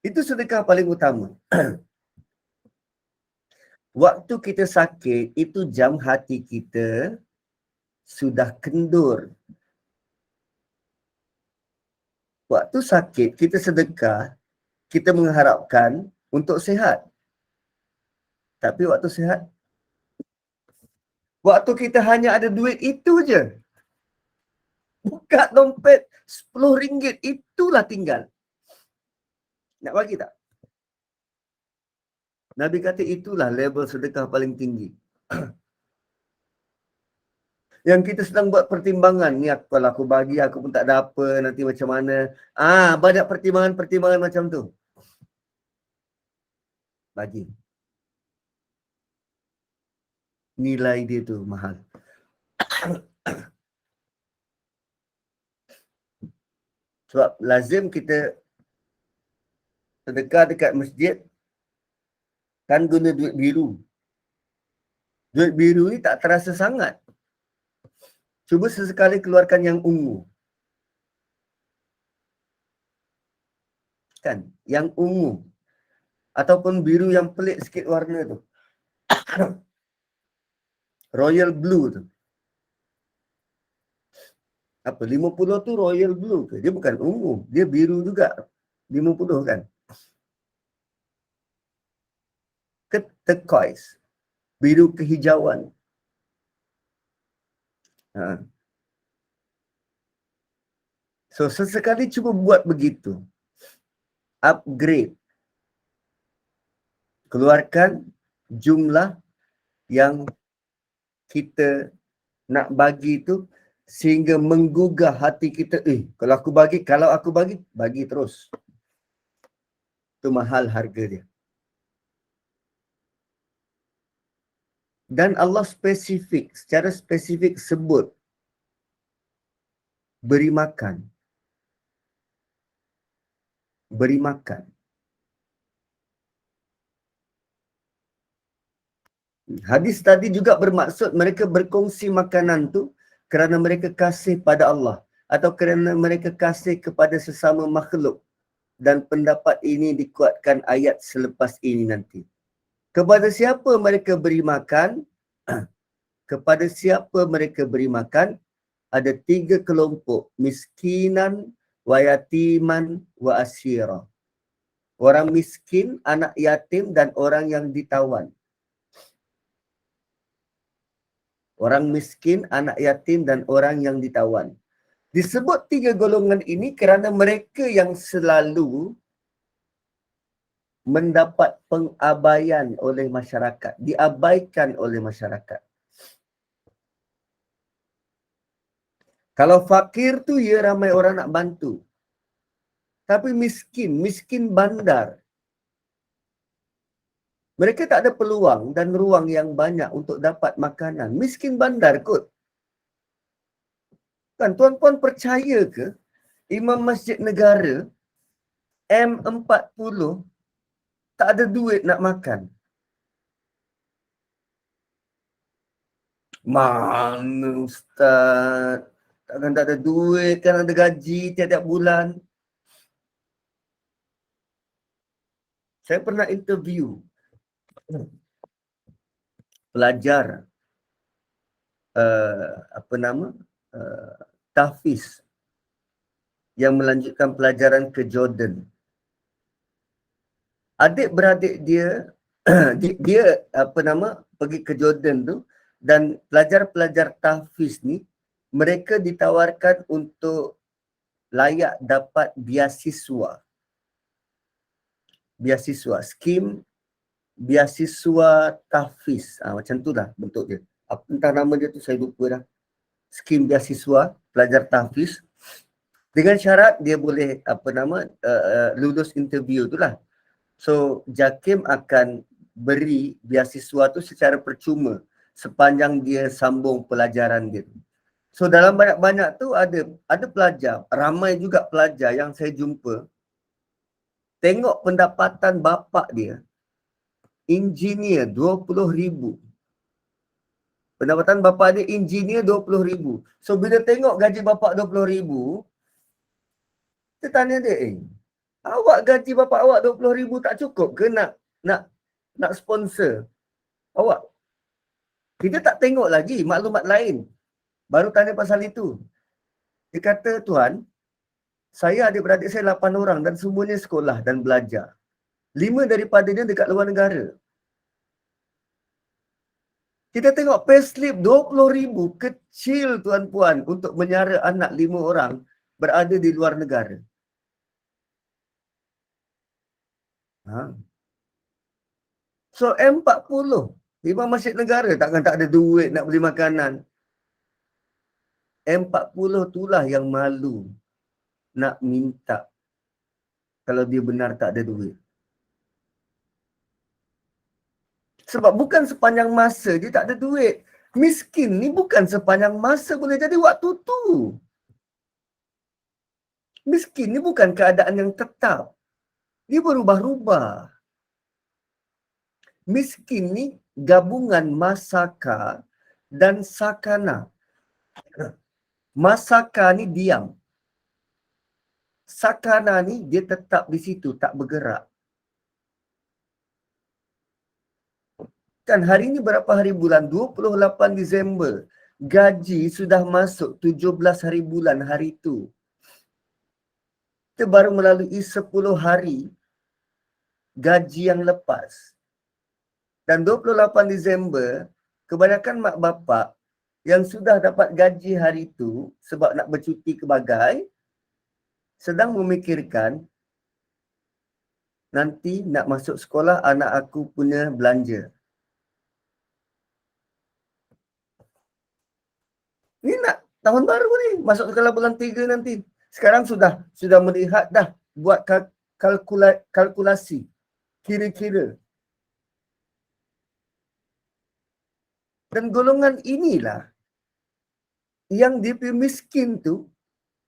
Itu sedekah paling utama. Waktu kita sakit, itu jam hati kita sudah kendur. Waktu sakit, kita sedekah, kita mengharapkan untuk sihat. Tapi waktu sihat, waktu kita hanya ada duit itu je. Buka dompet RM10, itulah tinggal. Nak bagi tak? Nabi kata itulah level sedekah paling tinggi. Yang kita sedang buat pertimbangan, ni kalau aku bagi aku pun tak ada apa, nanti macam mana. Banyak pertimbangan-pertimbangan macam tu. Bagi. Nilai dia tu mahal. Sebab lazim kita sedekah dekat masjid kan guna duit biru. Duit biru ni tak terasa sangat. Cuba sesekali keluarkan yang ungu. Kan? Yang ungu. Ataupun biru yang pelik sikit warna tu. Royal blue tu. Apa? 50 tu royal blue ke? Dia bukan ungu. Dia biru juga. 50 kan? Turquoise. Biru kehijauan. So, sesekali cuba buat begitu. Upgrade. Keluarkan jumlah yang kita nak bagi tu sehingga menggugah hati kita. Kalau aku bagi, bagi terus. Itu mahal harga dia. Dan Allah secara spesifik sebut beri makan. beri makan. Hadis tadi juga bermaksud mereka berkongsi makanan tu kerana mereka kasih pada Allah atau kerana mereka kasih kepada sesama makhluk, dan pendapat ini dikuatkan ayat selepas ini nanti. Kepada siapa mereka beri makan? Kepada siapa mereka beri makan? Ada 3 kelompok, miskinan, wa yatiman, wa asyira. Orang miskin, anak yatim dan orang yang ditawan. Orang miskin, anak yatim dan orang yang ditawan. Disebut 3 golongan ini kerana mereka yang selalu mendapat pengabaian oleh masyarakat, diabaikan oleh masyarakat. Kalau fakir tu ya ramai orang nak bantu. Tapi miskin bandar. Mereka tak ada peluang dan ruang yang banyak untuk dapat makanan. Miskin bandar kot. Kan tuan-puan percaya ke Imam Masjid Negara M40 tak ada duit nak makan? Mana Ustaz? Takkan tak ada duit, kan ada gaji tiap-tiap bulan. Saya pernah interview pelajar tahfiz yang melanjutkan pelajaran ke Jordan. Adik-beradik dia dia pergi ke Jordan tu, dan pelajar-pelajar tahfiz ni mereka ditawarkan untuk layak dapat beasiswa. Skim beasiswa tahfiz. Macam tu lah bentuk dia. Entah nama dia tu saya lupa dah. Skim beasiswa pelajar tahfiz. Dengan syarat dia boleh lulus interview tu lah. So JAKIM akan beri beasiswa tu secara percuma sepanjang dia sambung pelajaran dia. So dalam banyak-banyak tu ada pelajar, ramai juga pelajar yang saya jumpa, tengok pendapatan bapa dia, engineer 20,000. Pendapatan bapa dia engineer 20,000. So bila tengok gaji bapa 20,000, kita tanya dia, awak gaji bapa awak 20,000 tak cukup ke nak sponsor awak? Kita tak tengok lagi maklumat lain. Baru tanya pasal itu. Dia kata, tuan, saya adik-beradik saya 8 orang dan semuanya sekolah dan belajar. 5 daripadanya dekat luar negara. Kita tengok payslip 20,000, kecil tuan-puan untuk menyara anak 5 orang berada di luar negara. So M40, Imam Masjid Negara takkan tak ada duit nak beli makanan. M40 itulah yang malu nak minta kalau dia benar tak ada duit. Sebab bukan sepanjang masa dia tak ada duit. Miskin ni bukan sepanjang masa boleh jadi waktu tu. Miskin ni bukan keadaan yang tetap. Dia berubah-ubah. Miskin ni gabungan masaka dan sakana. Masaka ni diam. Sakana ni dia tetap di situ, tak bergerak. Kan hari ni berapa hari bulan? 28 Disember. Gaji sudah masuk 17 hari bulan hari tu. Kita baru melalui 10 hari gaji yang lepas. Dan 28 Disember, kebanyakan mak bapak yang sudah dapat gaji hari itu sebab nak bercuti ke bagai, sedang memikirkan nanti nak masuk sekolah anak aku punya belanja. Ni nak tahun baru ni, masuk sekolah bulan 3 nanti. Sekarang sudah melihat dah, buat kalkulasi, kira-kira. Dan golongan inilah yang dia miskin tu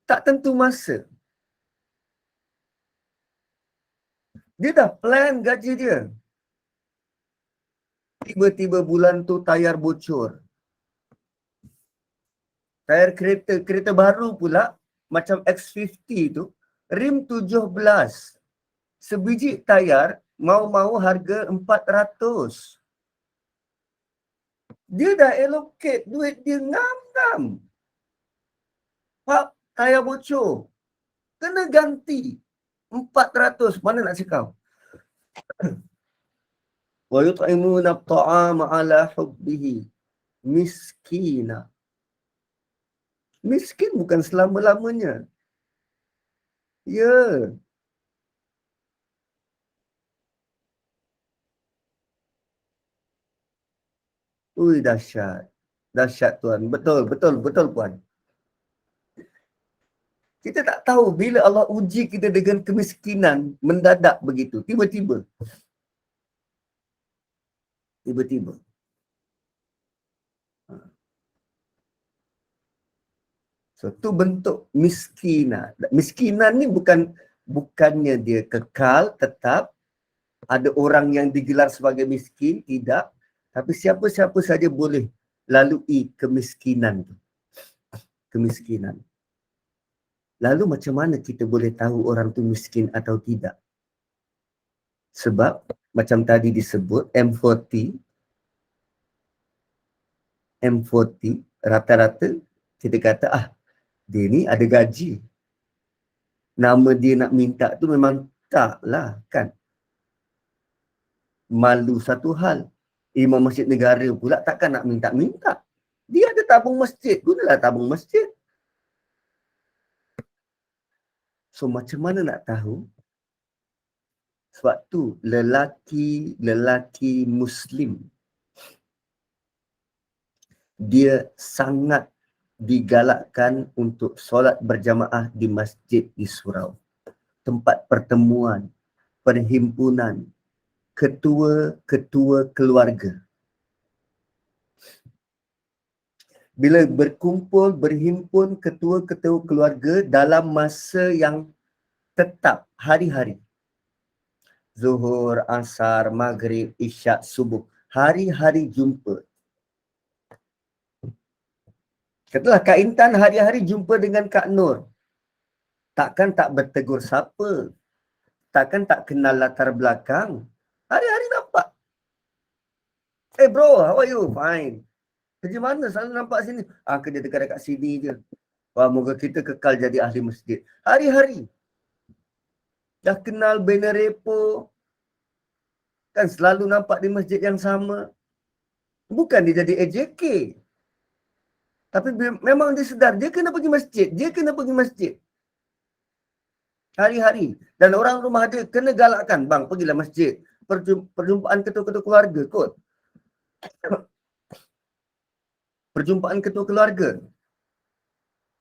tak tentu masa. Dia dah plan gaji dia. Tiba-tiba bulan tu tayar bocor. Tayar kereta baru pula, macam X50 tu, rim 17. Sebiji tayar, mau-mau harga 400. Dia dah allocate duit dia ngam-ngam. Pak, tayar bocor. Kena ganti. 400. Mana nak cakap? Wa yut'imuna at-ta'ama 'ala hubbihi miskina. Miskin bukan selama-lamanya. Ya. Ui, dahsyat. Dahsyat tuan. Betul, betul, betul puan. Kita tak tahu bila Allah uji kita dengan kemiskinan mendadak begitu. Tiba-tiba. Tiba-tiba. So, tu bentuk miskinan. Miskinan ni bukannya dia kekal, tetap. Ada orang yang digelar sebagai miskin, tidak. Tapi siapa-siapa saja boleh lalui kemiskinan tu. Kemiskinan. Lalu macam mana kita boleh tahu orang tu miskin atau tidak? Sebab macam tadi disebut M40 rata-rata kita kata dia ni ada gaji. Nama dia nak minta tu memang taklah kan. Malu satu hal. Imam Masjid Negara pula takkan nak minta-minta. Dia ada tabung masjid, gunalah tabung masjid. So macam mana nak tahu? Sebab tu lelaki Muslim dia sangat digalakkan untuk solat berjamaah di masjid di surau. Tempat pertemuan, perhimpunan, ketua-ketua keluarga. Bila berkumpul, berhimpun ketua-ketua keluarga dalam masa yang tetap, hari-hari. Zuhur, Asar, Maghrib, Isyak, Subuh. Hari-hari jumpa. Katalah Kak Intan hari-hari jumpa dengan Kak Nur. Takkan tak bertegur sapa. Takkan tak kenal latar belakang. Hari-hari nampak. Hey bro, how are you? Fine. Kerja mana? Selalu nampak sini. Kerja dekat sini je. Wah, moga kita kekal jadi ahli masjid. Hari-hari. Dah kenal banner repo. Kan selalu nampak di masjid yang sama. Bukan dia jadi AJK. Tapi memang dia sedar, dia kena pergi masjid. Dia kena pergi masjid. Hari-hari. Dan orang rumah dia kena galakkan. Bang, pergilah masjid. Perjumpaan ketua-ketua keluarga kot. Perjumpaan ketua keluarga.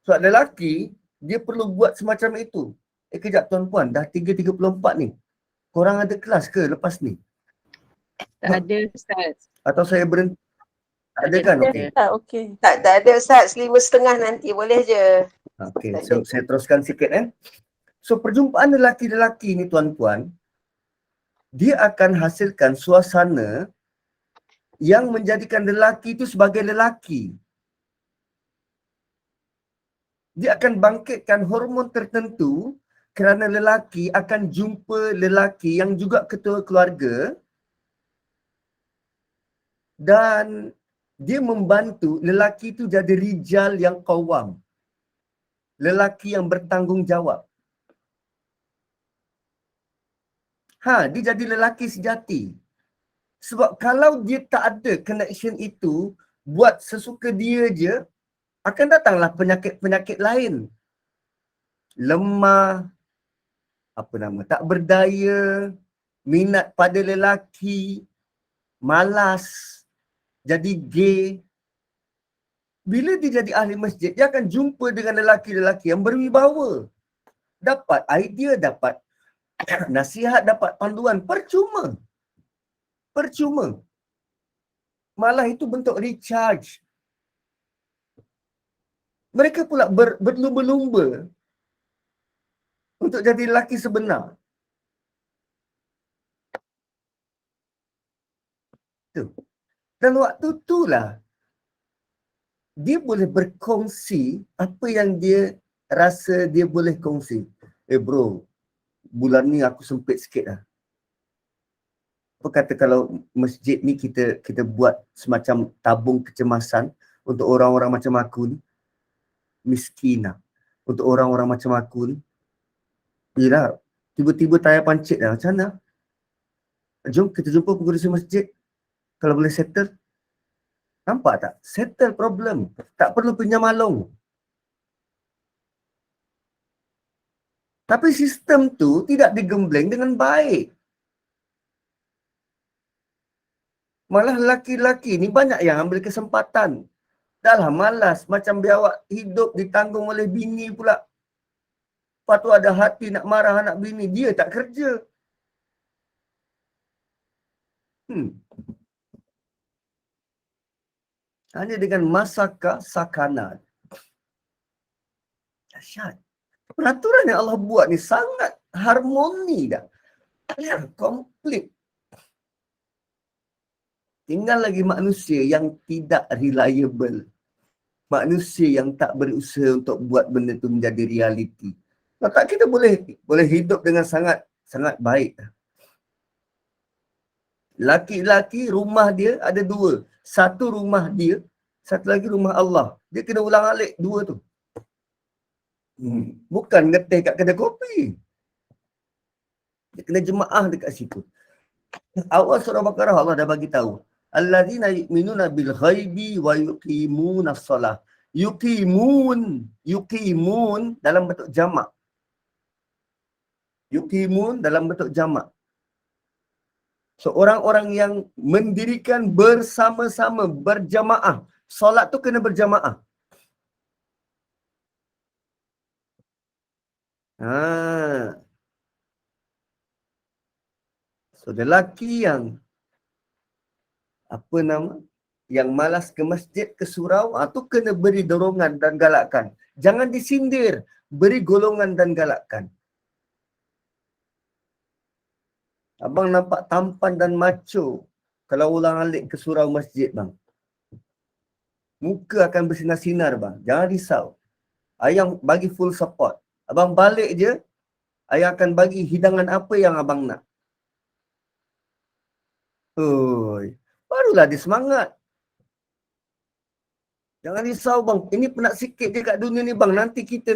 Sebab lelaki, dia perlu buat semacam itu. Kejap tuan-puan, dah 3.34 ni. Korang ada kelas ke lepas ni? Tak ada, Ustaz. Atau saya berhenti? Tak ada kan? Okey. Okey. Tak ada Ustaz, 5.30 nanti boleh je. Okey, so saya teruskan sikit So perjumpaan lelaki-lelaki ni tuan-puan, dia akan hasilkan suasana yang menjadikan lelaki itu sebagai lelaki. Dia akan bangkitkan hormon tertentu kerana lelaki akan jumpa lelaki yang juga ketua keluarga dan dia membantu lelaki itu jadi rijal yang qawam. Lelaki yang bertanggungjawab. Dia jadi lelaki sejati. Sebab kalau dia tak ada connection itu, buat sesuka dia je, akan datanglah penyakit-penyakit lain. Lemah, tak berdaya, minat pada lelaki, malas, jadi gay. Bila dia jadi ahli masjid, dia akan jumpa dengan lelaki-lelaki yang berwibawa. Dapat idea, dapat nasihat, dapat panduan. Percuma. Malah itu bentuk recharge. Mereka pula berlumba-lumba untuk jadi lelaki sebenar. Tu. Dan waktu itulah dia boleh berkongsi apa yang dia rasa dia boleh kongsi. Bro, bulan ni aku sempit sikit lah. Apa kata kalau masjid ni kita buat semacam tabung kecemasan untuk orang-orang macam aku ni, miskin lah. Untuk orang-orang macam aku ni, yelah, tiba-tiba tayar pancit lah, macam mana? Jom kita jumpa pengurusi masjid. Kalau boleh settle. Nampak tak? Settle problem. Tak perlu pinjam malong. Tapi sistem tu tidak digembleng dengan baik. Malah lelaki-lelaki ni banyak yang ambil kesempatan. Dah lah malas, macam biawak hidup ditanggung oleh bini pula. Lepas tu ada hati nak marah anak bini, dia tak kerja. Hanya dengan masaka sakana. Dahsyat. Peraturan yang Allah buat ni sangat harmoni dah. Komplit. Tinggal lagi manusia yang tidak reliable. Manusia yang tak berusaha untuk buat benda tu menjadi realiti. Kalau tak, kita boleh hidup dengan sangat baik. Laki-laki rumah dia ada dua. Satu rumah dia, satu lagi rumah Allah. Dia kena ulang alik dua tu. Bukan ngeteh kat kedai kopi. Dia kena jemaah dekat situ. Awal surah Baqarah Allah dah bagi tahu. Alladzina yu'minuna bil ghaibi wa yuqimuna shalah. Yuqimun dalam bentuk jamak. Yuqimun dalam bentuk jamak. So orang-orang yang mendirikan bersama-sama, berjamaah. Solat tu kena berjamaah. So lelaki yang yang malas ke masjid, ke surau, tu kena beri dorongan dan galakkan. Jangan disindir, beri golongan dan galakkan. Abang nampak tampan dan macho kalau ulang alik ke surau masjid, bang. Muka akan bersinar-sinar, bang. Jangan risau. Ayang bagi full support. Abang balik je, ayah akan bagi hidangan apa yang abang nak. Barulah dia semangat. Jangan risau, bang. Ini penat sikit je kat dunia ni, bang. Nanti kita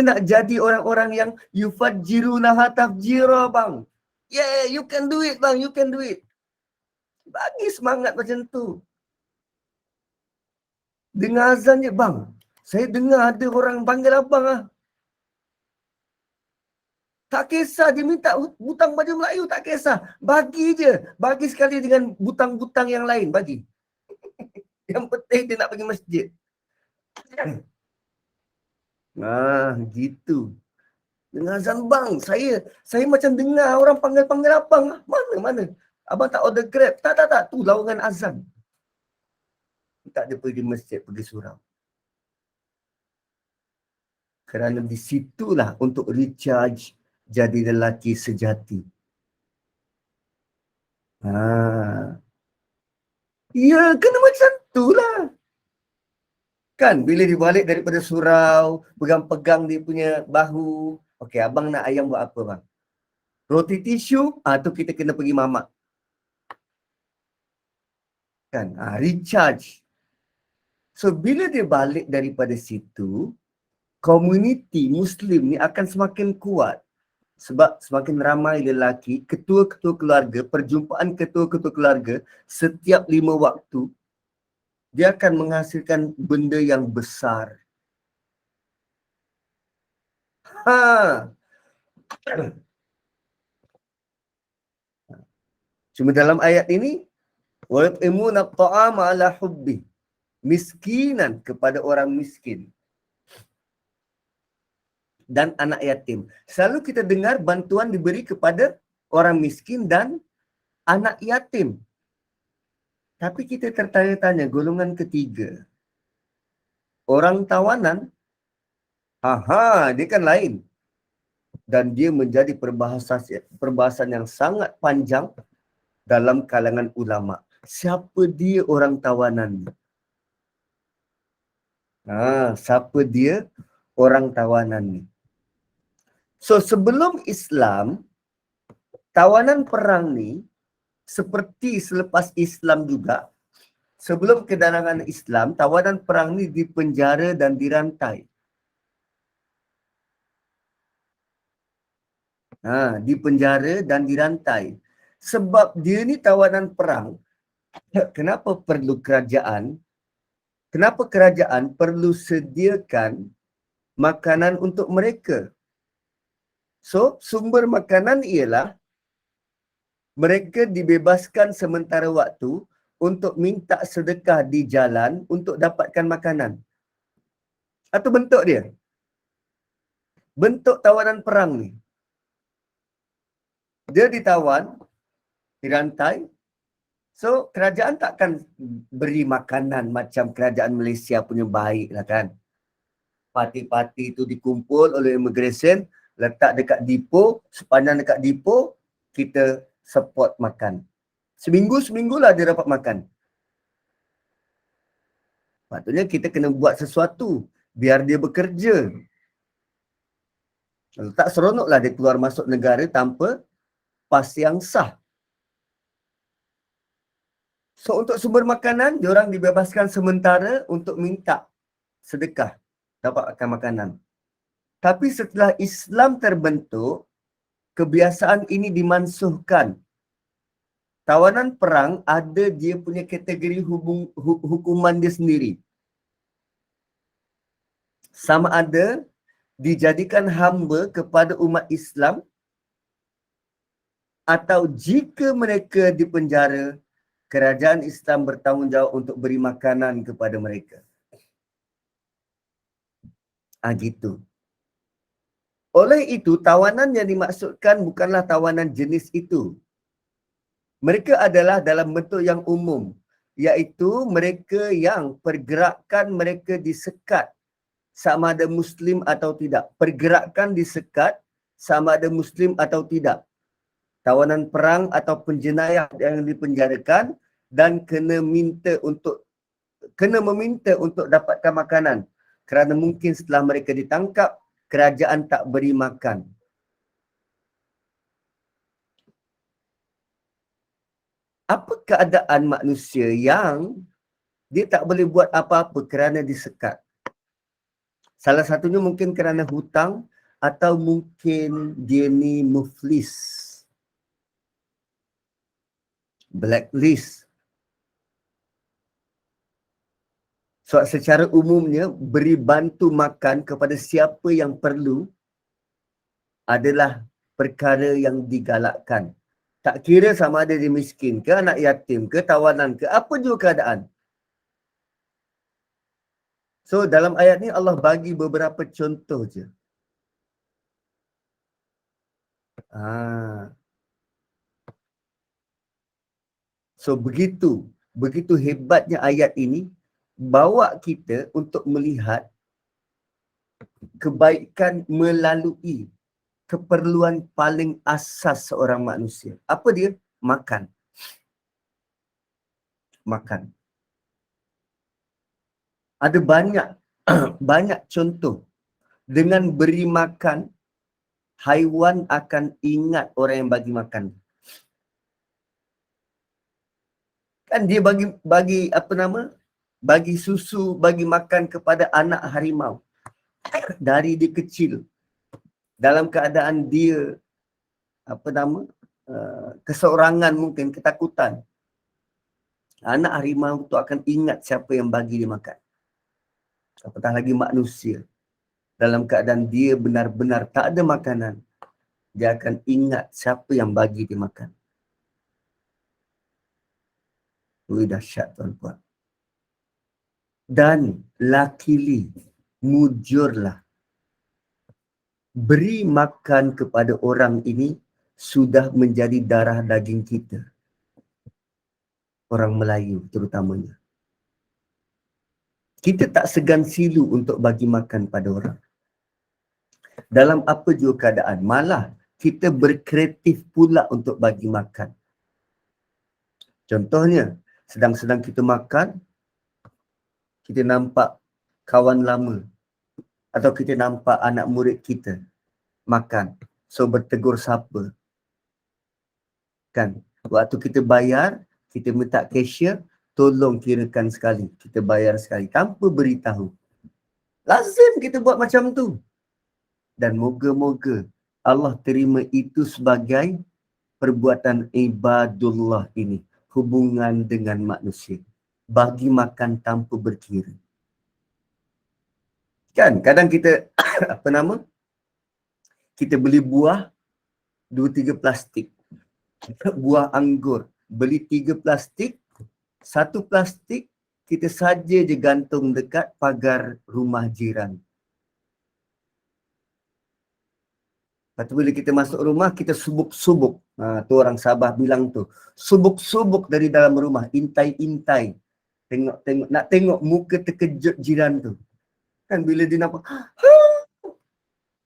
nak jadi orang-orang yang yufajjirunaha tafjira, bang. Yeah, you can do it, bang. You can do it. Bagi semangat macam tu. Dengar azan je, bang. Saya dengar ada orang panggil abang lah. Tak kisah dia minta butang baju Melayu, tak kisah. Bagi je. Bagi sekali dengan butang-butang yang lain, bagi. Yang penting dia nak pergi masjid. Gitu. Dengar azan, bang. Saya macam dengar orang panggil-panggil abang. Mana? Abang tak order Grab? Tak. Tu lawangan azan. Tak ada pergi masjid, pergi surau. Kerana di situlah untuk recharge jadi lelaki sejati. Ya, kena macam tu lah. Kan, bila dia balik daripada surau, pegang-pegang dia punya bahu. Okey, abang nak ayam buat apa, bang? Roti tisu, tu kita kena pergi mamak. Kan, recharge. So, bila dia balik daripada situ, komuniti Muslim ni akan semakin kuat. Sebab semakin ramai lelaki, ketua-ketua keluarga, perjumpaan ketua-ketua keluarga setiap 5 waktu, dia akan menghasilkan benda yang besar. Cuma dalam ayat ini, wa yut'imuna at-ta'ama 'ala hubbi, miskinan kepada orang miskin dan anak yatim. Selalu kita dengar bantuan diberi kepada orang miskin dan anak yatim. Tapi kita tertanya-tanya golongan ketiga. Orang tawanan, dia kan lain. Dan dia menjadi perbahasan yang sangat panjang dalam kalangan ulama. siapa dia orang tawanan ni. Siapa dia orang tawanan ni. So sebelum Islam, tawanan perang ni seperti selepas Islam juga, sebelum kedatangan Islam, tawanan perang ni dipenjara dan dirantai. Dipenjara dan dirantai. Sebab dia ni tawanan perang, kenapa perlu kerajaan? Kenapa kerajaan perlu sediakan makanan untuk mereka? So, sumber makanan ialah mereka dibebaskan sementara waktu untuk minta sedekah di jalan untuk dapatkan makanan. Atau bentuk dia? Bentuk tawanan perang ni. Dia ditawan, dirantai. So, kerajaan takkan beri makanan macam kerajaan Malaysia punya baik lah kan. Parti-parti itu dikumpul oleh immigration, letak dekat depo, sepanjang dekat depo, kita support makan. Seminggu-seminggulah dia dapat makan. Patutnya kita kena buat sesuatu biar dia bekerja. Kalau tak, seronoklah dia keluar masuk negara tanpa pas yang sah. So untuk sumber makanan, diorang dibebaskan sementara untuk minta sedekah, dapatkan makanan. Tapi setelah Islam terbentuk, kebiasaan ini dimansuhkan. Tawanan perang ada dia punya kategori hukuman dia sendiri. Sama ada dijadikan hamba kepada umat Islam, atau jika mereka dipenjara, kerajaan Islam bertanggungjawab untuk beri makanan kepada mereka. Gitu. Oleh itu, tawanan yang dimaksudkan bukanlah tawanan jenis itu. Mereka adalah dalam bentuk yang umum, iaitu mereka yang pergerakan mereka disekat sama ada Muslim atau tidak. Pergerakan disekat sama ada Muslim atau tidak. Tawanan perang atau penjenayah yang dipenjarakan dan kena meminta untuk dapatkan makanan. Kerana mungkin setelah mereka ditangkap, kerajaan tak beri makan. Apa keadaan manusia yang dia tak boleh buat apa-apa kerana disekat? Salah satunya mungkin kerana hutang atau mungkin dia ni muflis, blacklist. So, secara umumnya beri bantu makan kepada siapa yang perlu adalah perkara yang digalakkan. Tak kira sama ada dia miskin ke, anak yatim ke, tawanan ke, apa juga keadaan. So dalam ayat ni Allah bagi beberapa contoh je. So begitu hebatnya ayat ini bawa kita untuk melihat kebaikan melalui keperluan paling asas seorang manusia. Apa dia? Makan. Makan. Ada banyak contoh. Dengan beri makan, haiwan akan ingat orang yang bagi makan. Kan dia bagi susu, bagi makan kepada anak harimau dari dia kecil. Dalam keadaan dia keseorangan, mungkin ketakutan, anak harimau tu akan ingat siapa yang bagi dia makan. Apatah lagi manusia, dalam keadaan dia benar-benar tak ada makanan, dia akan ingat siapa yang bagi dia makan. Dahsyat tuan-tuan. Dan lakili, mujurlah, beri makan kepada orang ini sudah menjadi darah daging kita. Orang Melayu terutamanya. Kita tak segan silu untuk bagi makan pada orang. Dalam apa juga keadaan. Malah kita berkreatif pula untuk bagi makan. Contohnya, Sedang-sedang kita makan, kita nampak kawan lama atau kita nampak anak murid kita makan. So bertegur sapa. Kan? Waktu kita bayar, kita minta cashier, tolong kirakan sekali. Kita bayar sekali tanpa beritahu. Lazim kita buat macam tu. Dan moga-moga Allah terima itu sebagai perbuatan ibadullah ini. Hubungan dengan manusia. Bagi makan tanpa berkira. Kan? Kadang kita, kita beli buah 2-3 plastik. Buah anggur. Beli 3 plastik. 1 plastik kita saja je gantung dekat pagar rumah jiran. Lepas tu bila kita masuk rumah, kita subuk-subuk. Tu orang Sabah bilang tu. Subuk-subuk dari dalam rumah. Intai-intai. Tengok-tengok. Nak tengok muka terkejut jiran tu. Kan bila dia nampak,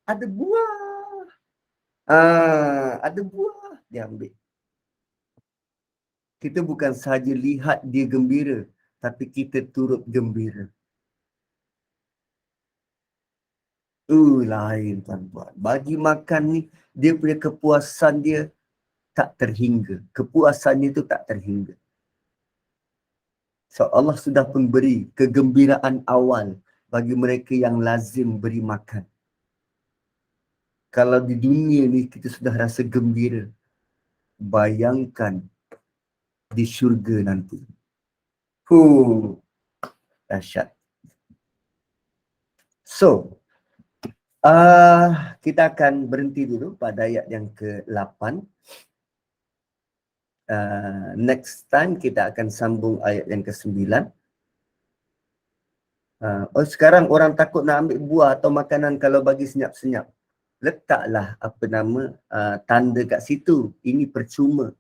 ada buah. Ada buah. Dia ambil. Kita bukan sahaja lihat dia gembira, tapi kita turut gembira. Lain tuan-tuan. Bagi makan ni, dia punya kepuasan dia tak terhingga. Kepuasannya tu tak terhingga. So Allah sudah pun beri kegembiraan awal bagi mereka yang lazim beri makan. Kalau di dunia ni kita sudah rasa gembira, bayangkan di syurga nanti. Dahsyat. So, kita akan berhenti dulu pada ayat yang ke-8. Next time kita akan sambung ayat yang ke-9. Sekarang orang takut nak ambil buah atau makanan kalau bagi senyap-senyap. Letaklah tanda kat situ. Ini percuma.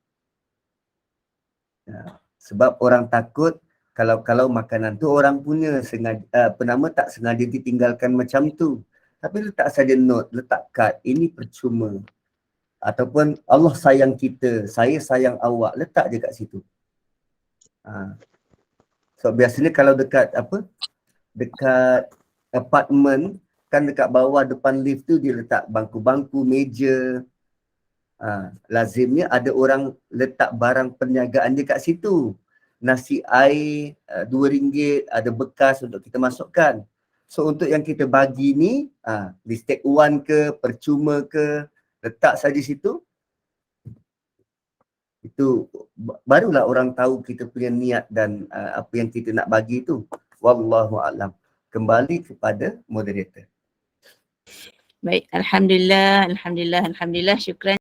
Sebab orang takut kalau makanan tu orang punya sengaja, tak sengaja ditinggalkan macam tu. Tapi letak saja note, letak kad, ini percuma. Ataupun Allah sayang kita, saya sayang awak, letak je kat situ. So biasanya kalau dekat apartment, kan dekat bawah depan lift tu dia letak bangku-bangku, meja. Lazimnya ada orang letak barang perniagaan dia kat situ. Nasi air RM2, ada bekas untuk kita masukkan. So untuk yang kita bagi ni, di step 1 ke, percuma ke, letak saja situ. Itu barulah orang tahu kita punya niat dan apa yang kita nak bagi tu. Wallahu a'lam. Kembali kepada moderator. Baik, Alhamdulillah, Alhamdulillah, Alhamdulillah. Syukran.